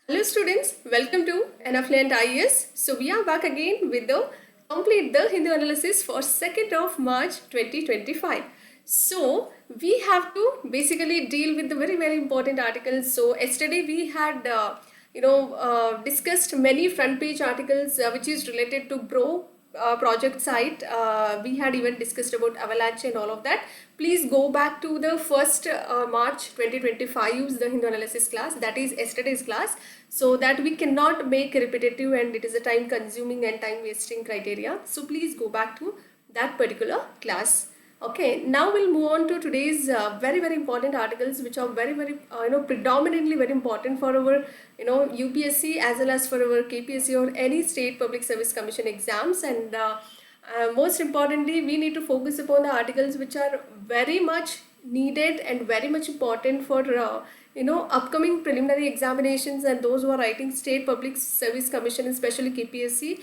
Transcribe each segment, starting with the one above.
Hello students, welcome to an Affluent IES. So we are back again with the complete the Hindu analysis for 2nd of March 2025. So we have to basically deal with the very important articles. So yesterday we had discussed many front page articles which is related to Bro project site. We had even discussed about avalanche and all of that. Please go back to the first March 2025's the Hindu analysis class, that is yesterday's class, so that we cannot make repetitive and it is a time consuming and time wasting criteria. So please go back to that particular class. Okay, now we'll move on to today's very important articles which are very predominantly very important for our UPSC as well as for our KPSC or any state public service commission exams. And most importantly, we need to focus upon the articles which are very much needed and very much important for upcoming preliminary examinations and those who are writing state public service commission, especially KPSC,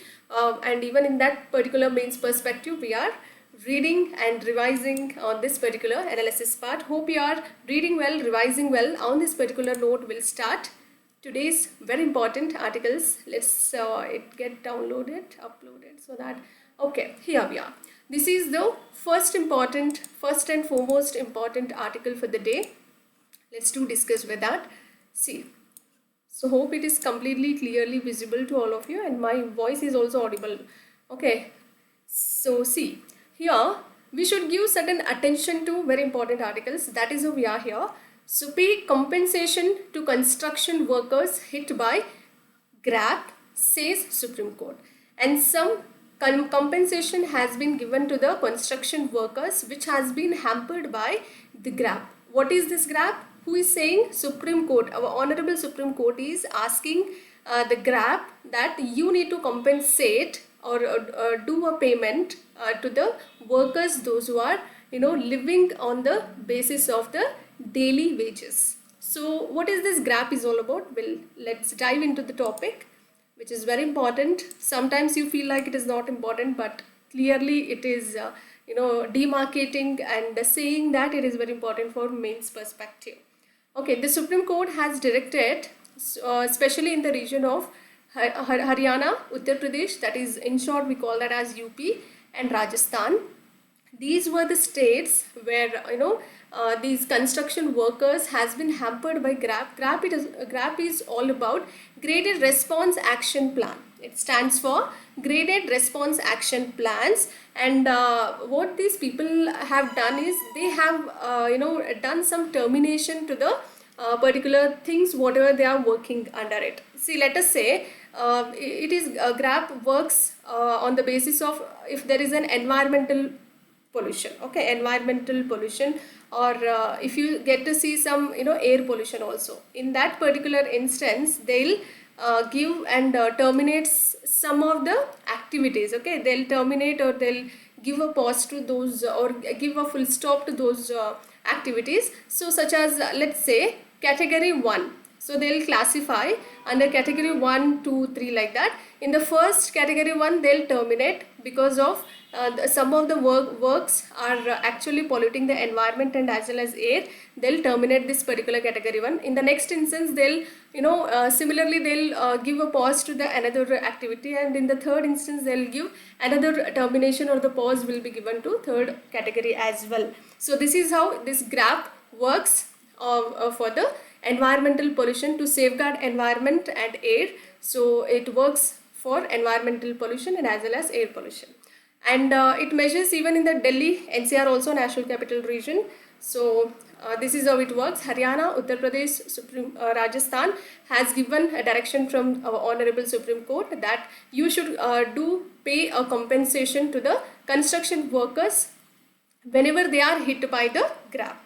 and even in that particular mains perspective we are reading and revising on this particular analysis part. Hope you are reading well, revising well. On this particular note, we'll start today's very important articles. Let's it get downloaded, uploaded, so that okay, here we are. This is the first and foremost important article for the day. Let's discuss with that. See, so hope it is completely clearly visible to all of you and my voice is also audible. Okay, so see, here we should give certain attention to very important articles. That is why we are here. So pay compensation to construction workers hit by GRAP, says Supreme Court. And some compensation has been given to the construction workers which has been hampered by the GRAP. What is this GRAP? Who is saying? Supreme Court. Our Honorable Supreme Court is asking the GRAP that you need to compensate or do a payment to the workers, those who are living on the basis of the daily wages. So what is this GRAP is all about? Well, let's dive into the topic, which is very important. Sometimes you feel like it is not important, but clearly it is demarcating and saying that it is very important for mains perspective. Okay, the Supreme Court has directed, especially in the region of Haryana, Uttar Pradesh, that is in short we call that as UP, and Rajasthan. These were the states where these construction workers has been hampered by GRAP. GRAP is all about Graded Response Action Plan. It stands for Graded Response Action Plans, and what these people have done is they have done some termination to the particular things whatever they are working under it. See, let us say it is GRAP works on the basis of if there is an environmental pollution, okay, environmental pollution, or if you get to see some air pollution also. In that particular instance, they'll give and terminate some of the activities. Okay, they'll terminate or they'll give a pause to those or give a full stop to those activities. So such as let's say category 1. So they'll classify under category 1, 2, 3 like that. In the first category 1, they'll terminate because of some of the works are actually polluting the environment and as well as air. They'll terminate this particular category 1. In the next instance, they'll similarly they'll give a pause to the another activity, and in the third instance they'll give another termination or the pause will be given to third category as well. So this is how this GRAP works for the environmental pollution to safeguard environment and air. So it works for environmental pollution and as well as air pollution, and it measures even in the Delhi NCR also National Capital Region. So this is how it works. Haryana, Uttar Pradesh, Rajasthan has given a direction from our Honorable Supreme Court that you should do pay a compensation to the construction workers whenever they are hit by the GRAP.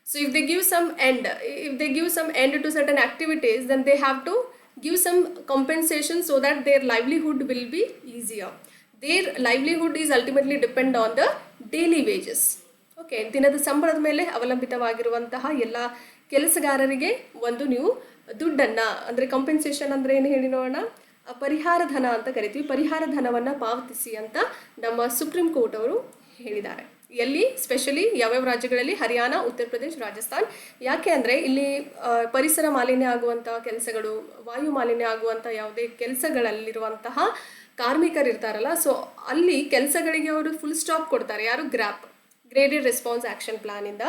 So if they give some end to certain activities, then they have to give some compensation so that their livelihood will be easier. Their livelihood is ultimately depend on the daily wages. Okay, ದಿನದ ಸಂಬಳದ ಮೇಲೆ ಅವಲಂಬಿತವಾಗಿರುವಂತಹ ಎಲ್ಲ ಕೆಲಸಗಾರರಿಗೆ ಒಂದು ನೀವು ದುಡ್ಡನ್ನು ಅಂದರೆ compensation ಅಂದರೆ ಏನು ಹೇಳಿ ನೋಡೋಣ, ಪರಿಹಾರ ಧನ ಅಂತ ಕರಿತೀವಿ. ಪರಿಹಾರ ಧನವನ್ನು ಪಾವತಿಸಿ ಅಂತ ನಮ್ಮ ಸುಪ್ರೀಂ ಕೋರ್ಟ್ ಅವರು ಹೇಳಿದ್ದಾರೆ. ಎಲ್ಲಿ ಸ್ಪೆಷಲಿ ಯಾವ್ಯಾವ ರಾಜ್ಯಗಳಲ್ಲಿ? ಹರಿಯಾಣ, ಉತ್ತರ ಪ್ರದೇಶ್, ರಾಜಸ್ಥಾನ್. ಯಾಕೆ ಅಂದರೆ ಇಲ್ಲಿ ಪರಿಸರ ಮಾಲಿನ್ಯ ಆಗುವಂಥ ಕೆಲಸಗಳು, ವಾಯು ಮಾಲಿನ್ಯ ಆಗುವಂಥ ಯಾವುದೇ ಕೆಲಸಗಳಲ್ಲಿರುವಂತಹ ಕಾರ್ಮಿಕರು ಇರ್ತಾರಲ್ಲ, ಸೊ ಅಲ್ಲಿ ಕೆಲಸಗಳಿಗೆ ಅವರು ಫುಲ್ ಸ್ಟಾಪ್ ಕೊಡ್ತಾರೆ. ಯಾರು? ಗ್ರ್ಯಾಪ್, ಗ್ರೇಡೆಡ್ ರೆಸ್ಪಾನ್ಸ್ ಆ್ಯಕ್ಷನ್ ಪ್ಲಾನಿಂದ.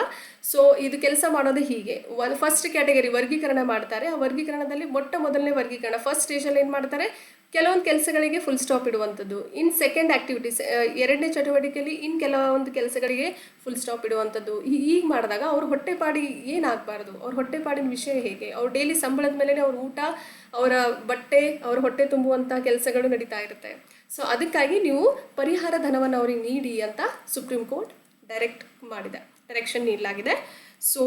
ಸೊ ಇದು ಕೆಲಸ ಮಾಡೋದು ಹೀಗೆ, ಫಸ್ಟ್ ಕ್ಯಾಟಗರಿ ವರ್ಗೀಕರಣ ಮಾಡ್ತಾರೆ. ಆ ವರ್ಗೀಕರಣದಲ್ಲಿ ಮೊದಲನೇ ವರ್ಗೀಕರಣ ಫಸ್ಟ್ ಸ್ಟೇಜಲ್ಲಿ ಏನು ಮಾಡ್ತಾರೆ? ಕೆಲವೊಂದು ಕೆಲಸಗಳಿಗೆ ಫುಲ್ ಸ್ಟಾಪ್ ಇಡುವಂಥದ್ದು. ಇನ್ ಸೆಕೆಂಡ್ ಆ್ಯಕ್ಟಿವಿಟೀಸ್, ಎರಡನೇ ಚಟುವಟಿಕೆಯಲ್ಲಿ ಕೆಲವೊಂದು ಕೆಲಸಗಳಿಗೆ ಫುಲ್ ಸ್ಟಾಪ್ ಇಡುವಂಥದ್ದು. ಹೀಗೆ ಮಾಡಿದಾಗ ಅವ್ರ ಹೊಟ್ಟೆಪಾಡಿ ಏನಾಗಬಾರ್ದು, ಅವ್ರ ಹೊಟ್ಟೆಪಾಡಿನ ವಿಷಯ ಹೇಗೆ, ಅವ್ರ ಡೈಲಿ ಸಂಬಳದ ಮೇಲೆ ಅವ್ರ ಊಟ, ಅವರ ಬಟ್ಟೆ, ಅವ್ರ ಹೊಟ್ಟೆ ತುಂಬುವಂಥ ಕೆಲಸಗಳು ನಡೀತಾ ಇರುತ್ತೆ. ಸೊ ಅದಕ್ಕಾಗಿ ನೀವು ಪರಿಹಾರ ಧನವನ್ನು ಅವ್ರಿಗೆ ನೀಡಿ ಅಂತ ಸುಪ್ರೀಂ ಕೋರ್ಟ್ ಡೈರೆಕ್ಷನ್ ನೀಡಲಾಗಿದೆ. So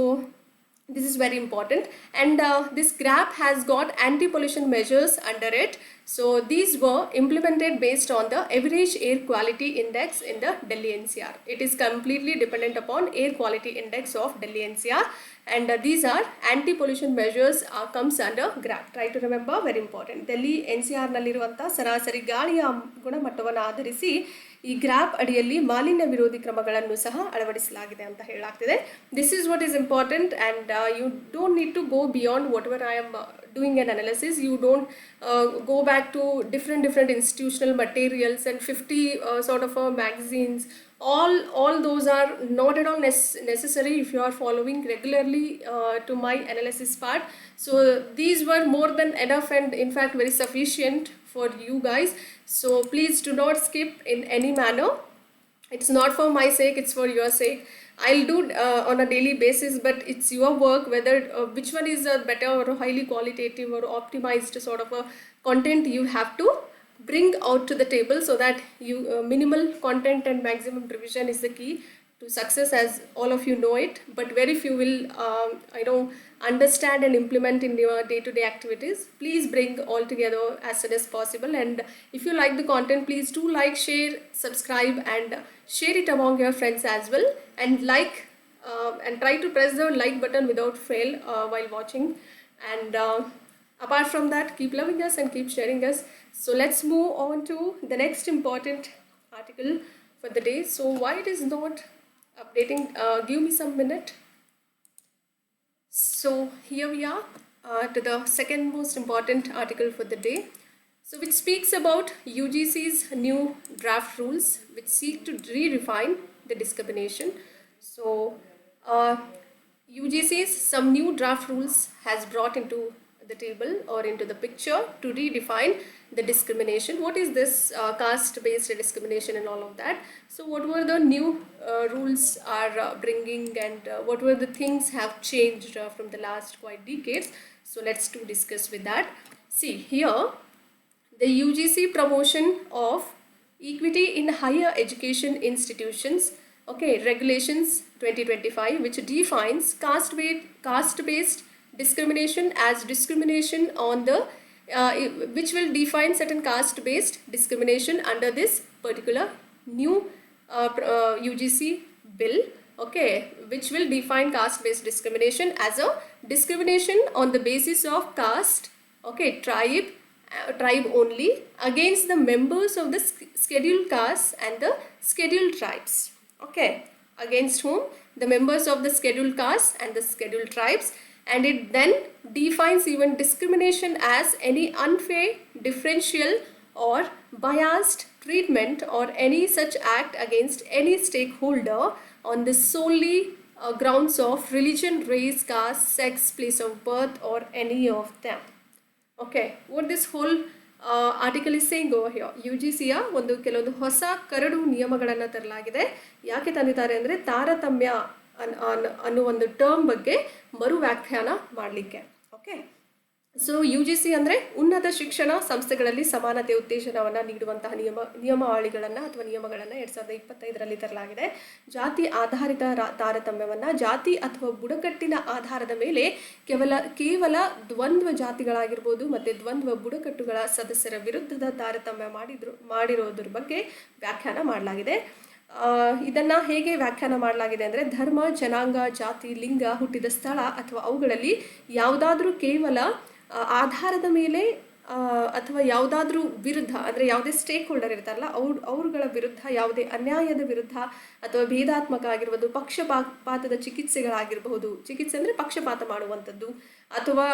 this is very important, and this GRAP has got anti-pollution measures under it. So these were implemented based on the average air quality index in the Delhi NCR. It is completely dependent upon air quality index of Delhi NCR, and these are anti-pollution measures comes under GRAP. Try to remember, very important. Delhi NCR ನಲ್ಲಿರುವಂಥ ಸರಾಸರಿ ಗಾಳಿಯ ಗುಣಮಟ್ಟವನ್ನು ಆಧರಿಸಿ ಈ ಗ್ರಾಪ್ ಅಡಿಯಲ್ಲಿ ಮಾಲಿನ್ಯ ವಿರೋಧಿ ಕ್ರಮಗಳನ್ನು ಸಹ ಅಳವಡಿಸಲಾಗಿದೆ ಅಂತ ಹೇಳಲಾಗ್ತಿದೆ. This is what is important, and you don't need to go beyond whatever I am doing an analysis. You don't go back to different institutional materials and 50 sort of magazines. All those are not at all necessary if you are following regularly to my analysis part. So these were more than enough, and in fact very sufficient for you guys. So please do not skip in any manner. It's not for my sake, it's for your sake. I'll do on a daily basis, but it's your work whether which one is better or highly qualitative or optimized sort of a content you have to bring out to the table, so that you minimal content and maximum revision is the key to success, as all of you know it, but very few will understand and implement in your day-to-day activities. Please bring all together as soon as possible, and if you like the content, please do like, share, subscribe, and share it among your friends as well, and and try to press the like button without fail while watching, and apart from that, keep loving us and keep sharing us. So let's move on to the next important article for the day. So why it is not updating, give me some minute. So here we are to the second most important article for the day, so which speaks about UGC's new draft rules which seek to redefine the discrimination. So UGC's some new draft rules has brought into the table or into the picture to redefine the discrimination. What is this caste-based discrimination and all of that? So what were the new rules are bringing, and what were the things have changed from the last quite decades? So let's discuss with that. See here, the UGC promotion of equity in higher education institutions, okay, regulations 2025, which defines caste-based discrimination as discrimination on the which will define certain caste-based discrimination under this particular new UGC bill, okay, which will define caste-based discrimination as a discrimination on the basis of caste, okay, tribe only, against the members of the scheduled castes and the scheduled tribes, okay, against whom? The members of the scheduled castes and the scheduled tribes. And it then defines even discrimination as any unfair, differential or biased treatment or any such act against any stakeholder on the solely grounds of religion, race, caste, sex, place of birth or any of them. Okay, what this whole article is saying over here, UGCಯ ಒಂದು ಕೆಲವೊಂದು ಹೊಸ curd ನಿಯಮಗಳನ್ನು ತರಲಾಗಿದೆ. ಯಾಕೆ ತಂದಿದ್ದಾರೆ ಅಂದರೆ ತಾರತಮ್ಯ ಅನ್ನೋ ಒಂದು ಟರ್ಮ್ ಬಗ್ಗೆ ಮರು ವ್ಯಾಖ್ಯಾನ ಮಾಡಲಿಕ್ಕೆ. ಓಕೆ, ಸೊ UGC ಅಂದರೆ ಉನ್ನತ ಶಿಕ್ಷಣ ಸಂಸ್ಥೆಗಳಲ್ಲಿ ಸಮಾನತೆ ಉತ್ತೇಜನವನ್ನು ನೀಡುವಂತಹ ನಿಯಮಾವಳಿಗಳನ್ನು ಅಥವಾ ನಿಯಮಗಳನ್ನು 2025ರಲ್ಲಿ ತರಲಾಗಿದೆ. ಜಾತಿ ಆಧಾರಿತ ತಾರತಮ್ಯವನ್ನು ಜಾತಿ ಅಥವಾ ಬುಡಕಟ್ಟಿನ ಆಧಾರದ ಮೇಲೆ ಕೇವಲ ದ್ವಂದ್ವ ಜಾತಿಗಳಾಗಿರ್ಬೋದು ಮತ್ತು ದ್ವಂದ್ವ ಬುಡಕಟ್ಟುಗಳ ಸದಸ್ಯರ ವಿರುದ್ಧದ ತಾರತಮ್ಯ ಮಾಡಿರೋದ್ರ ಬಗ್ಗೆ ವ್ಯಾಖ್ಯಾನ ಮಾಡಲಾಗಿದೆ. ಇದನ್ನು ಹೇಗೆ ವ್ಯಾಖ್ಯಾನ ಮಾಡಲಾಗಿದೆ ಅಂದರೆ ಧರ್ಮ, ಜನಾಂಗ, ಜಾತಿ, ಲಿಂಗ, ಹುಟ್ಟಿದ ಸ್ಥಳ ಅಥವಾ ಅವುಗಳಲ್ಲಿ ಯಾವುದಾದ್ರೂ ಕೇವಲ ಆಧಾರದ ಮೇಲೆ ಅಥವಾ ಯಾವುದಾದ್ರೂ ವಿರುದ್ಧ, ಅಂದರೆ ಯಾವುದೇ ಸ್ಟೇಕ್ ಹೋಲ್ಡರ್ ಇರ್ತಾರಲ್ಲ ಅವ್ರುಗಳ ವಿರುದ್ಧ ಯಾವುದೇ ಅನ್ಯಾಯದ ವಿರುದ್ಧ ಅಥವಾ ಭೇದಾತ್ಮಕ ಆಗಿರ್ಬೋದು, ಪಕ್ಷಪಾತದ ಚಿಕಿತ್ಸೆಗಳಾಗಿರಬಹುದು, ಚಿಕಿತ್ಸೆ ಅಂದರೆ ಪಕ್ಷಪಾತ ಮಾಡುವಂಥದ್ದು, ಅಥವಾ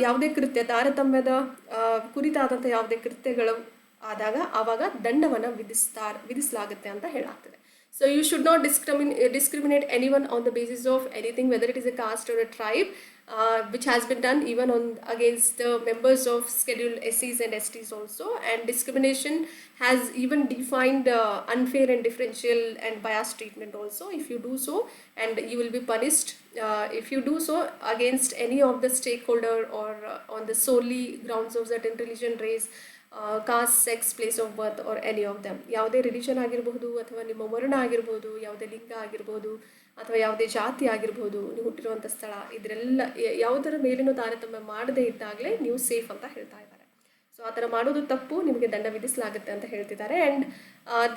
ಯಾವುದೇ ಕೃತ್ಯ ತಾರತಮ್ಯದ ಕುರಿತಾದಂಥ ಯಾವುದೇ ಕೃತ್ಯಗಳು ಆದಾಗ ಆವಾಗ ದಂಡವನ್ನು ವಿಧಿಸಲಾಗುತ್ತೆ ಅಂತ ಹೇಳಾಗ್ತದೆ. So you should not discriminate anyone on the basis of anything, whether it is a caste or a tribe, which has been done even against the members of scheduled SCs and STs also. And discrimination has even defined unfair and differential and biased treatment also. If you do so, and you will be punished if you do so against any of the stakeholder or on the solely grounds of certain religion, race, cost, sex, place of birth R any of them. ಯಾವುದೇ religion ಆಗಿರ್ಬೋದು, ಅಥವಾ ನಿಮ್ಮ ವರ್ಣ ಆಗಿರ್ಬೋದು, ಯಾವುದೇ ಲಿಂಗ ಆಗಿರ್ಬೋದು, ಅಥವಾ ಯಾವುದೇ ಜಾತಿ ಆಗಿರ್ಬೋದು, ನೀವು ಹುಟ್ಟಿರುವಂಥ ಸ್ಥಳ, ಇದರೆಲ್ಲ ಯಾವುದರ ಮೇಲೇನೂ ತಾರತಮ್ಯ ಮಾಡದೇ ಇದ್ದಾಗಲೇ ನೀವು ಸೇಫ್ ಅಂತ ಹೇಳ್ತಾ ಇದ್ದಾರೆ. ಸೊ ಆ ಥರ ಮಾಡೋದು ತಪ್ಪು, ನಿಮಗೆ ದಂಡ ವಿಧಿಸಲಾಗುತ್ತೆ ಅಂತ ಹೇಳ್ತಿದ್ದಾರೆ. And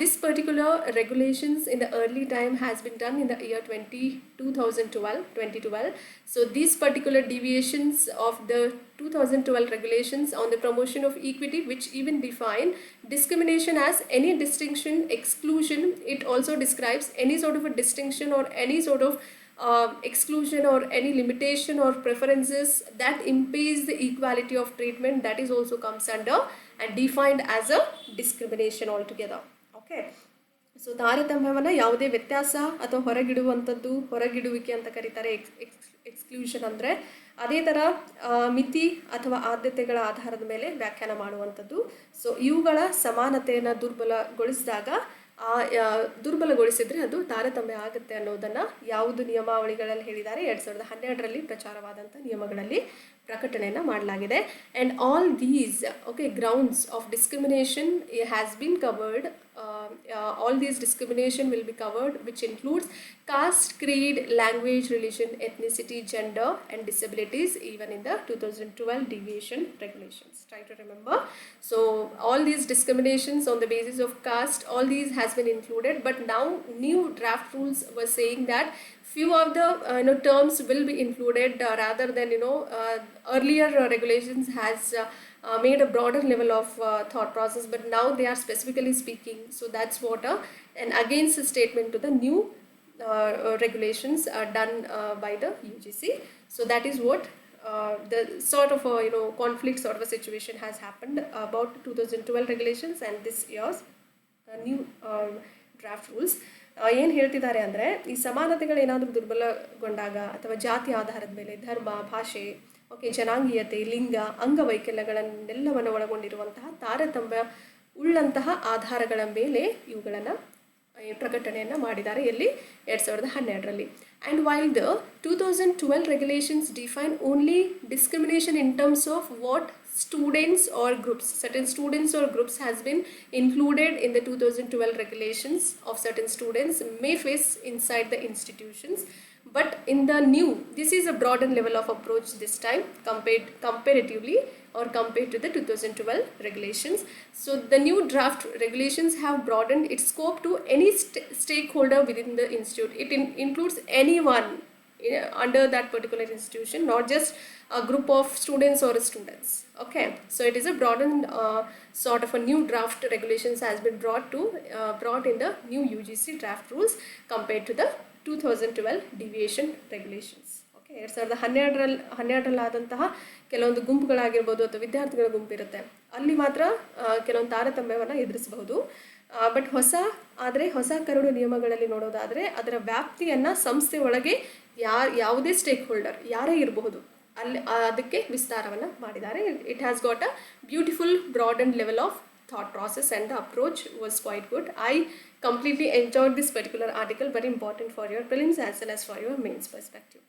this particular regulations in the early time has been done in the year 2012. So these particular deviations of the 2012 regulations on the promotion of equity, which even define discrimination as any distinction, exclusion. It also describes any sort of a distinction or any sort of exclusion or any limitation or preferences that impedes the equality of treatment. That is also comes under and defined as a discrimination altogether. Okay. So ತಾರತಮ್ಯವನ್ನು ಯಾವುದೇ ವ್ಯತ್ಯಾಸ ಅಥವಾ ಹೊರಗಿಡುವಿಕೆ ಅಂತ ಕರೀತಾರೆ. Exclusion ಅಂದರೆ ಅದೇ ಥರ ಮಿತಿ ಅಥವಾ ಆದ್ಯತೆಗಳ ಆಧಾರದ ಮೇಲೆ ವ್ಯಾಖ್ಯಾನ ಮಾಡುವಂಥದ್ದು. ಸೊ ಇವುಗಳ ಸಮಾನತೆಯನ್ನು ದುರ್ಬಲಗೊಳಿಸಿದರೆ ಅದು ತಾರತಮ್ಯ ಆಗುತ್ತೆ ಅನ್ನೋದನ್ನು ಯಾವುದು ನಿಯಮಾವಳಿಗಳಲ್ಲಿ ಹೇಳಿದ್ದಾರೆ, 2012ರಲ್ಲಿ ಪ್ರಚಾರವಾದಂಥ ನಿಯಮಗಳಲ್ಲಿ ಪ್ರಕಟಣೆಯನ್ನು ಮಾಡಲಾಗಿದೆ. And all these grounds of discrimination has been covered. All these discrimination will be covered, which includes caste, creed, language, religion, ethnicity, gender and disabilities, even in the 2012 deviation regulations. Try to remember. So all these discriminations on the basis of caste, all these has been included, but now new draft rules were saying that few of the terms will be included rather than earlier regulations has made a broader level of thought process, but now they are specifically speaking. So that's what an against statement to the new regulations are done by the UGC. So that is what the sort of conflict sort of a situation has happened about 2012 regulations and this year's new draft rules. ಏನು ಹೇಳ್ತಿದ್ದಾರೆ ಅಂದರೆ, ಈ ಸಮಾನತೆಗಳು ಏನಾದರೂ ದುರ್ಬಲಗೊಂಡಾಗ ಅಥವಾ ಜಾತಿ ಆಧಾರದ ಮೇಲೆ ಧರ್ಮ, ಭಾಷೆ, ಜನಾಂಗೀಯತೆ, ಲಿಂಗ, ಅಂಗವೈಕಲ್ಯಗಳನ್ನೆಲ್ಲವನ್ನು ಒಳಗೊಂಡಿರುವಂತಹ ತಾರತಮ್ಯ ಉಳ್ಳಂತಹ ಆಧಾರಗಳ ಮೇಲೆ ಇವುಗಳನ್ನು ಪ್ರಕಟಣೆಯನ್ನು ಮಾಡಿದ್ದಾರೆ. ಎಲ್ಲಿ 2012ರಲ್ಲಿ. And while the 2012 regulations define only discrimination in terms of what students or groups, certain students or groups has been included in the 2012 regulations of certain students may face inside the institutions. But in the new, this is a broader level of approach this time comparatively or compared to the 2012 regulations. So the new draft regulations have broadened its scope to any stakeholder within the institute. It includes anyone under that particular institution, not just a group of students or students. Okay, so it is a broadened sort of a new draft regulations has been brought in the new UGC draft rules compared to the 2012 deviation regulations. Okay, 2012ರಲ್ಲಾದಂತಹ ಕೆಲವೊಂದು ಗುಂಪುಗಳಾಗಿರ್ಬೋದು ಅಥವಾ ವಿದ್ಯಾರ್ಥಿಗಳ ಗುಂಪಿರುತ್ತೆ, ಅಲ್ಲಿ ಮಾತ್ರ ಕೆಲವೊಂದು ತಾರತಮ್ಯವನ್ನು ಎದುರಿಸಬಹುದು. But ಹೊಸ curd ನಿಯಮಗಳಲ್ಲಿ ನೋಡೋದಾದರೆ ಅದರ ವ್ಯಾಪ್ತಿಯನ್ನು ಸಂಸ್ಥೆ ಒಳಗೆ ಯಾವುದೇ ಸ್ಟೇಕ್ ಹೋಲ್ಡರ್ ಯಾರೇ ಇರಬಹುದು ಅಲ್ಲಿ ಅದಕ್ಕೆ ವಿಸ್ತಾರವನ್ನು ಮಾಡಿದ್ದಾರೆ. It has got a beautiful broaden level of thought process and the approach was quite good. I completely enjoyed this particular article, very important for your prelims as well as for your mains perspective.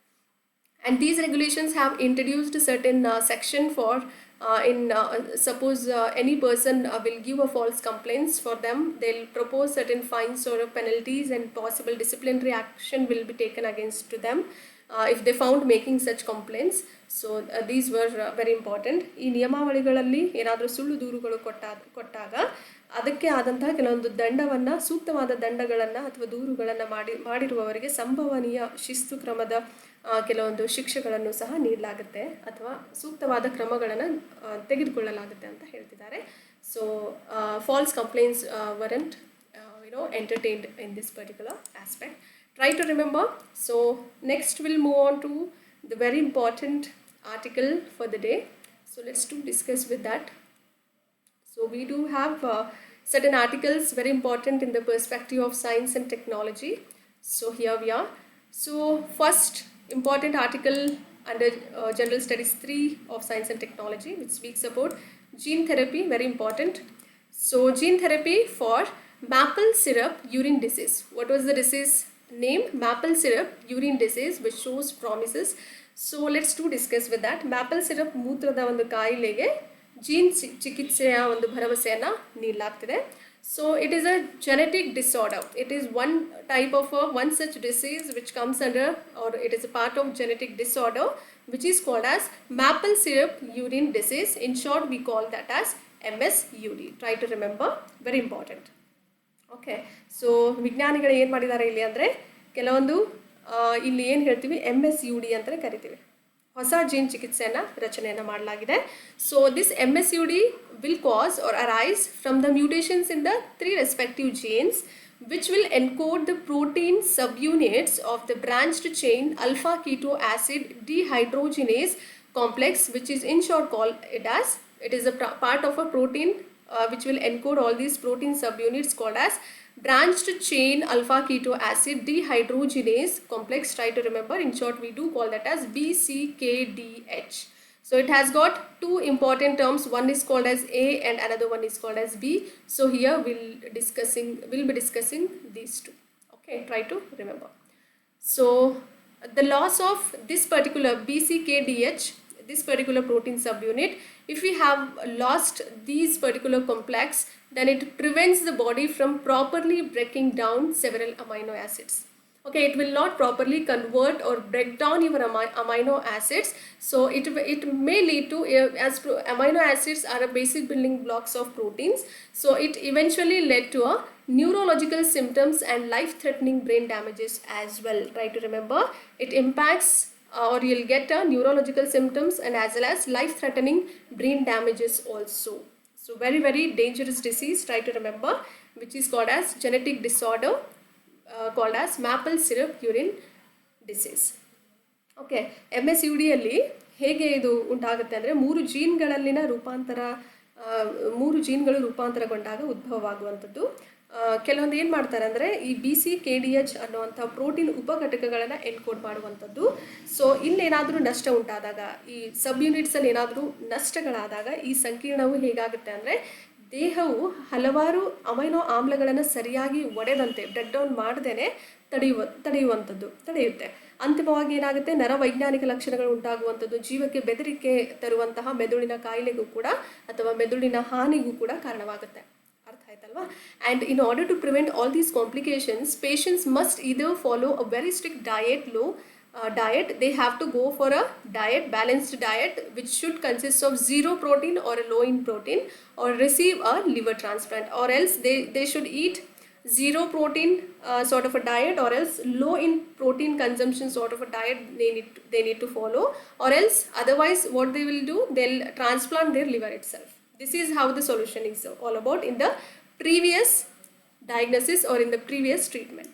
And these regulations have introduced a certain section for suppose any person will give a false complaints for them, they'll propose certain fines or penalties and possible disciplinary action will be taken against to them if they found making such complaints. So these were very important. ಈ ನಿಯಮಾವಳಿಗಳಲ್ಲಿ ಏನಾದರೂ ಸುಳ್ಳು ದೂರುಗಳು ಕೊಟ್ಟಾಗ ಅದಕ್ಕೆ ಆದಂತಹ ಕೆಲವೊಂದು ಸೂಕ್ತವಾದ ದಂಡಗಳನ್ನು ಅಥವಾ ದೂರುಗಳನ್ನು ಮಾಡಿರುವವರಿಗೆ ಸಂಭವನೀಯ ಶಿಸ್ತು ಕ್ರಮದ ಕೆಲವೊಂದು ಶಿಕ್ಷೆಗಳನ್ನು ಸಹ ನೀಡಲಾಗುತ್ತೆ ಅಥವಾ ಸೂಕ್ತವಾದ ಕ್ರಮಗಳನ್ನು ತೆಗೆದುಕೊಳ್ಳಲಾಗುತ್ತೆ ಅಂತ ಹೇಳ್ತಿದ್ದಾರೆ. So false complaints warrant entertained in this particular aspect. Try to remember. So next we'll move on to the very important article for the day. So let's discuss with that. So we do have certain articles very important in the perspective of science and technology. So here we are. So first important article under General Studies 3 of Science and Technology, which speaks about gene therapy, very important. So gene therapy for maple syrup urine disease. What was the disease name? Maple syrup urine disease, which shows promises. So let's discuss with that. Maple syrup ಮೂತ್ರದ ಒಂದು ಕಾಯಿಲೆಗೆ gene ಚಿಕಿತ್ಸೆಯ ಒಂದು ಭರವಸೆಯನ್ನು ನೀಡಲಾಗ್ತಿದೆ. So it is a genetic disorder. It is one type of one such disease which comes under, or it is a part of genetic disorder which is called as maple syrup urine disease. In short, we call that as MSUD. Try to remember, very important. Okay, so ವಿಜ್ಞಾನಿಗಳು ಏನು ಮಾಡಿದ್ದಾರೆ ಇಲ್ಲಿ ಅಂದರೆ ಕೆಲವೊಂದು ಇಲ್ಲಿ ಏನು ಹೇಳ್ತೀವಿ MSUD ಅಂತಲೇ ಕರಿತೀವಿ, ಹೊಸ ಜೀನ್ ಚಿಕಿತ್ಸೆಯನ್ನು ರಚನೆಯನ್ನು ಮಾಡಲಾಗಿದೆ. So this MSUD will cause or arise from the mutations in the 3 respective genes which will encode the protein subunits of the branched chain alpha keto acid dehydrogenase complex, which is in short called it is a part of a protein which will encode all these protein subunits called as branched chain alpha keto acid dehydrogenase complex. Try to remember, in short we do call that as BCKDH. So it has got 2 important terms, one is called as A and another one is called as B. So here we'll be discussing these 2. Okay, try to remember. So the loss of this particular BCKDH, this particular protein subunit, if we have lost these particular complex, then it prevents the body from properly breaking down several amino acids. Okay, it will not properly convert or break down your amino acids. So it may lead to, as amino acids are a basic building blocks of proteins, so it eventually led to a neurological symptoms and life-threatening brain damages as well. Try to remember, it impacts or you'll get neurological symptoms and as well as life-threatening brain damages also. So very, very dangerous disease, try to remember, which is called as genetic disorder called as maple syrup urine disease. Okay, MSUDಯಲ್ಲಿ ಹೇಗೆ ಇದು ಉಂಟಾಗುತ್ತೆ ಅಂದರೆ 3 ಜೀನ್ಗಳಲ್ಲಿನ ಮೂರು ಜೀನ್ಗಳು ರೂಪಾಂತರಗೊಂಡಾಗ ಉದ್ಭವವಾಗುವಂಥದ್ದು. ಕೆಲವೊಂದು ಏನು ಮಾಡ್ತಾರೆ ಅಂದರೆ ಈ BCKDH ಅನ್ನುವಂಥ ಪ್ರೋಟೀನ್ ಉಪಘಟಕಗಳನ್ನು ಎನ್ಕೋಡ್ ಮಾಡುವಂಥದ್ದು. ಸೊ ಇಲ್ಲೇನಾದರೂ ನಷ್ಟ ಉಂಟಾದಾಗ, ಈ ಸಬ್ ಯೂನಿಟ್ಸಲ್ಲಿ ಏನಾದರೂ ನಷ್ಟಗಳಾದಾಗ ಈ ಸಂಕೀರ್ಣವು ಹೇಗಾಗುತ್ತೆ ಅಂದರೆ ದೇಹವು ಹಲವಾರು ಅಮೈನೋ ಆಮ್ಲಗಳನ್ನು ಸರಿಯಾಗಿ ಒಡೆದಂತೆ ಬ್ರೆಡ್ ಡೌನ್ ಮಾಡದೇನೆ ತಡೆಯುತ್ತೆ. ಅಂತಿಮವಾಗಿ ಏನಾಗುತ್ತೆ, ನರವೈಜ್ಞಾನಿಕ ಲಕ್ಷಣಗಳು ಉಂಟಾಗುವಂಥದ್ದು, ಜೀವಕ್ಕೆ ಬೆದರಿಕೆ ತರುವಂತಹ ಮೆದುಳಿನ ಕಾಯಿಲೆಗೂ ಕೂಡ ಅಥವಾ ಮೆದುಳಿನ ಹಾನಿಗೂ ಕೂಡ ಕಾರಣವಾಗುತ್ತೆ. ಅರ್ಥ ಆಯ್ತಲ್ವಾ? And in order to prevent all these complications, patients must either follow a very strict diet, they have to go for a balanced diet which should consist of 0 protein or a low in protein, or receive a liver transplant, or else they should eat 0 protein sort of a diet, or else low in protein consumption sort of a diet they need to follow, or else otherwise what they will do, they'll transplant their liver itself. This is how the solution is all about in the previous diagnosis or in the previous treatment.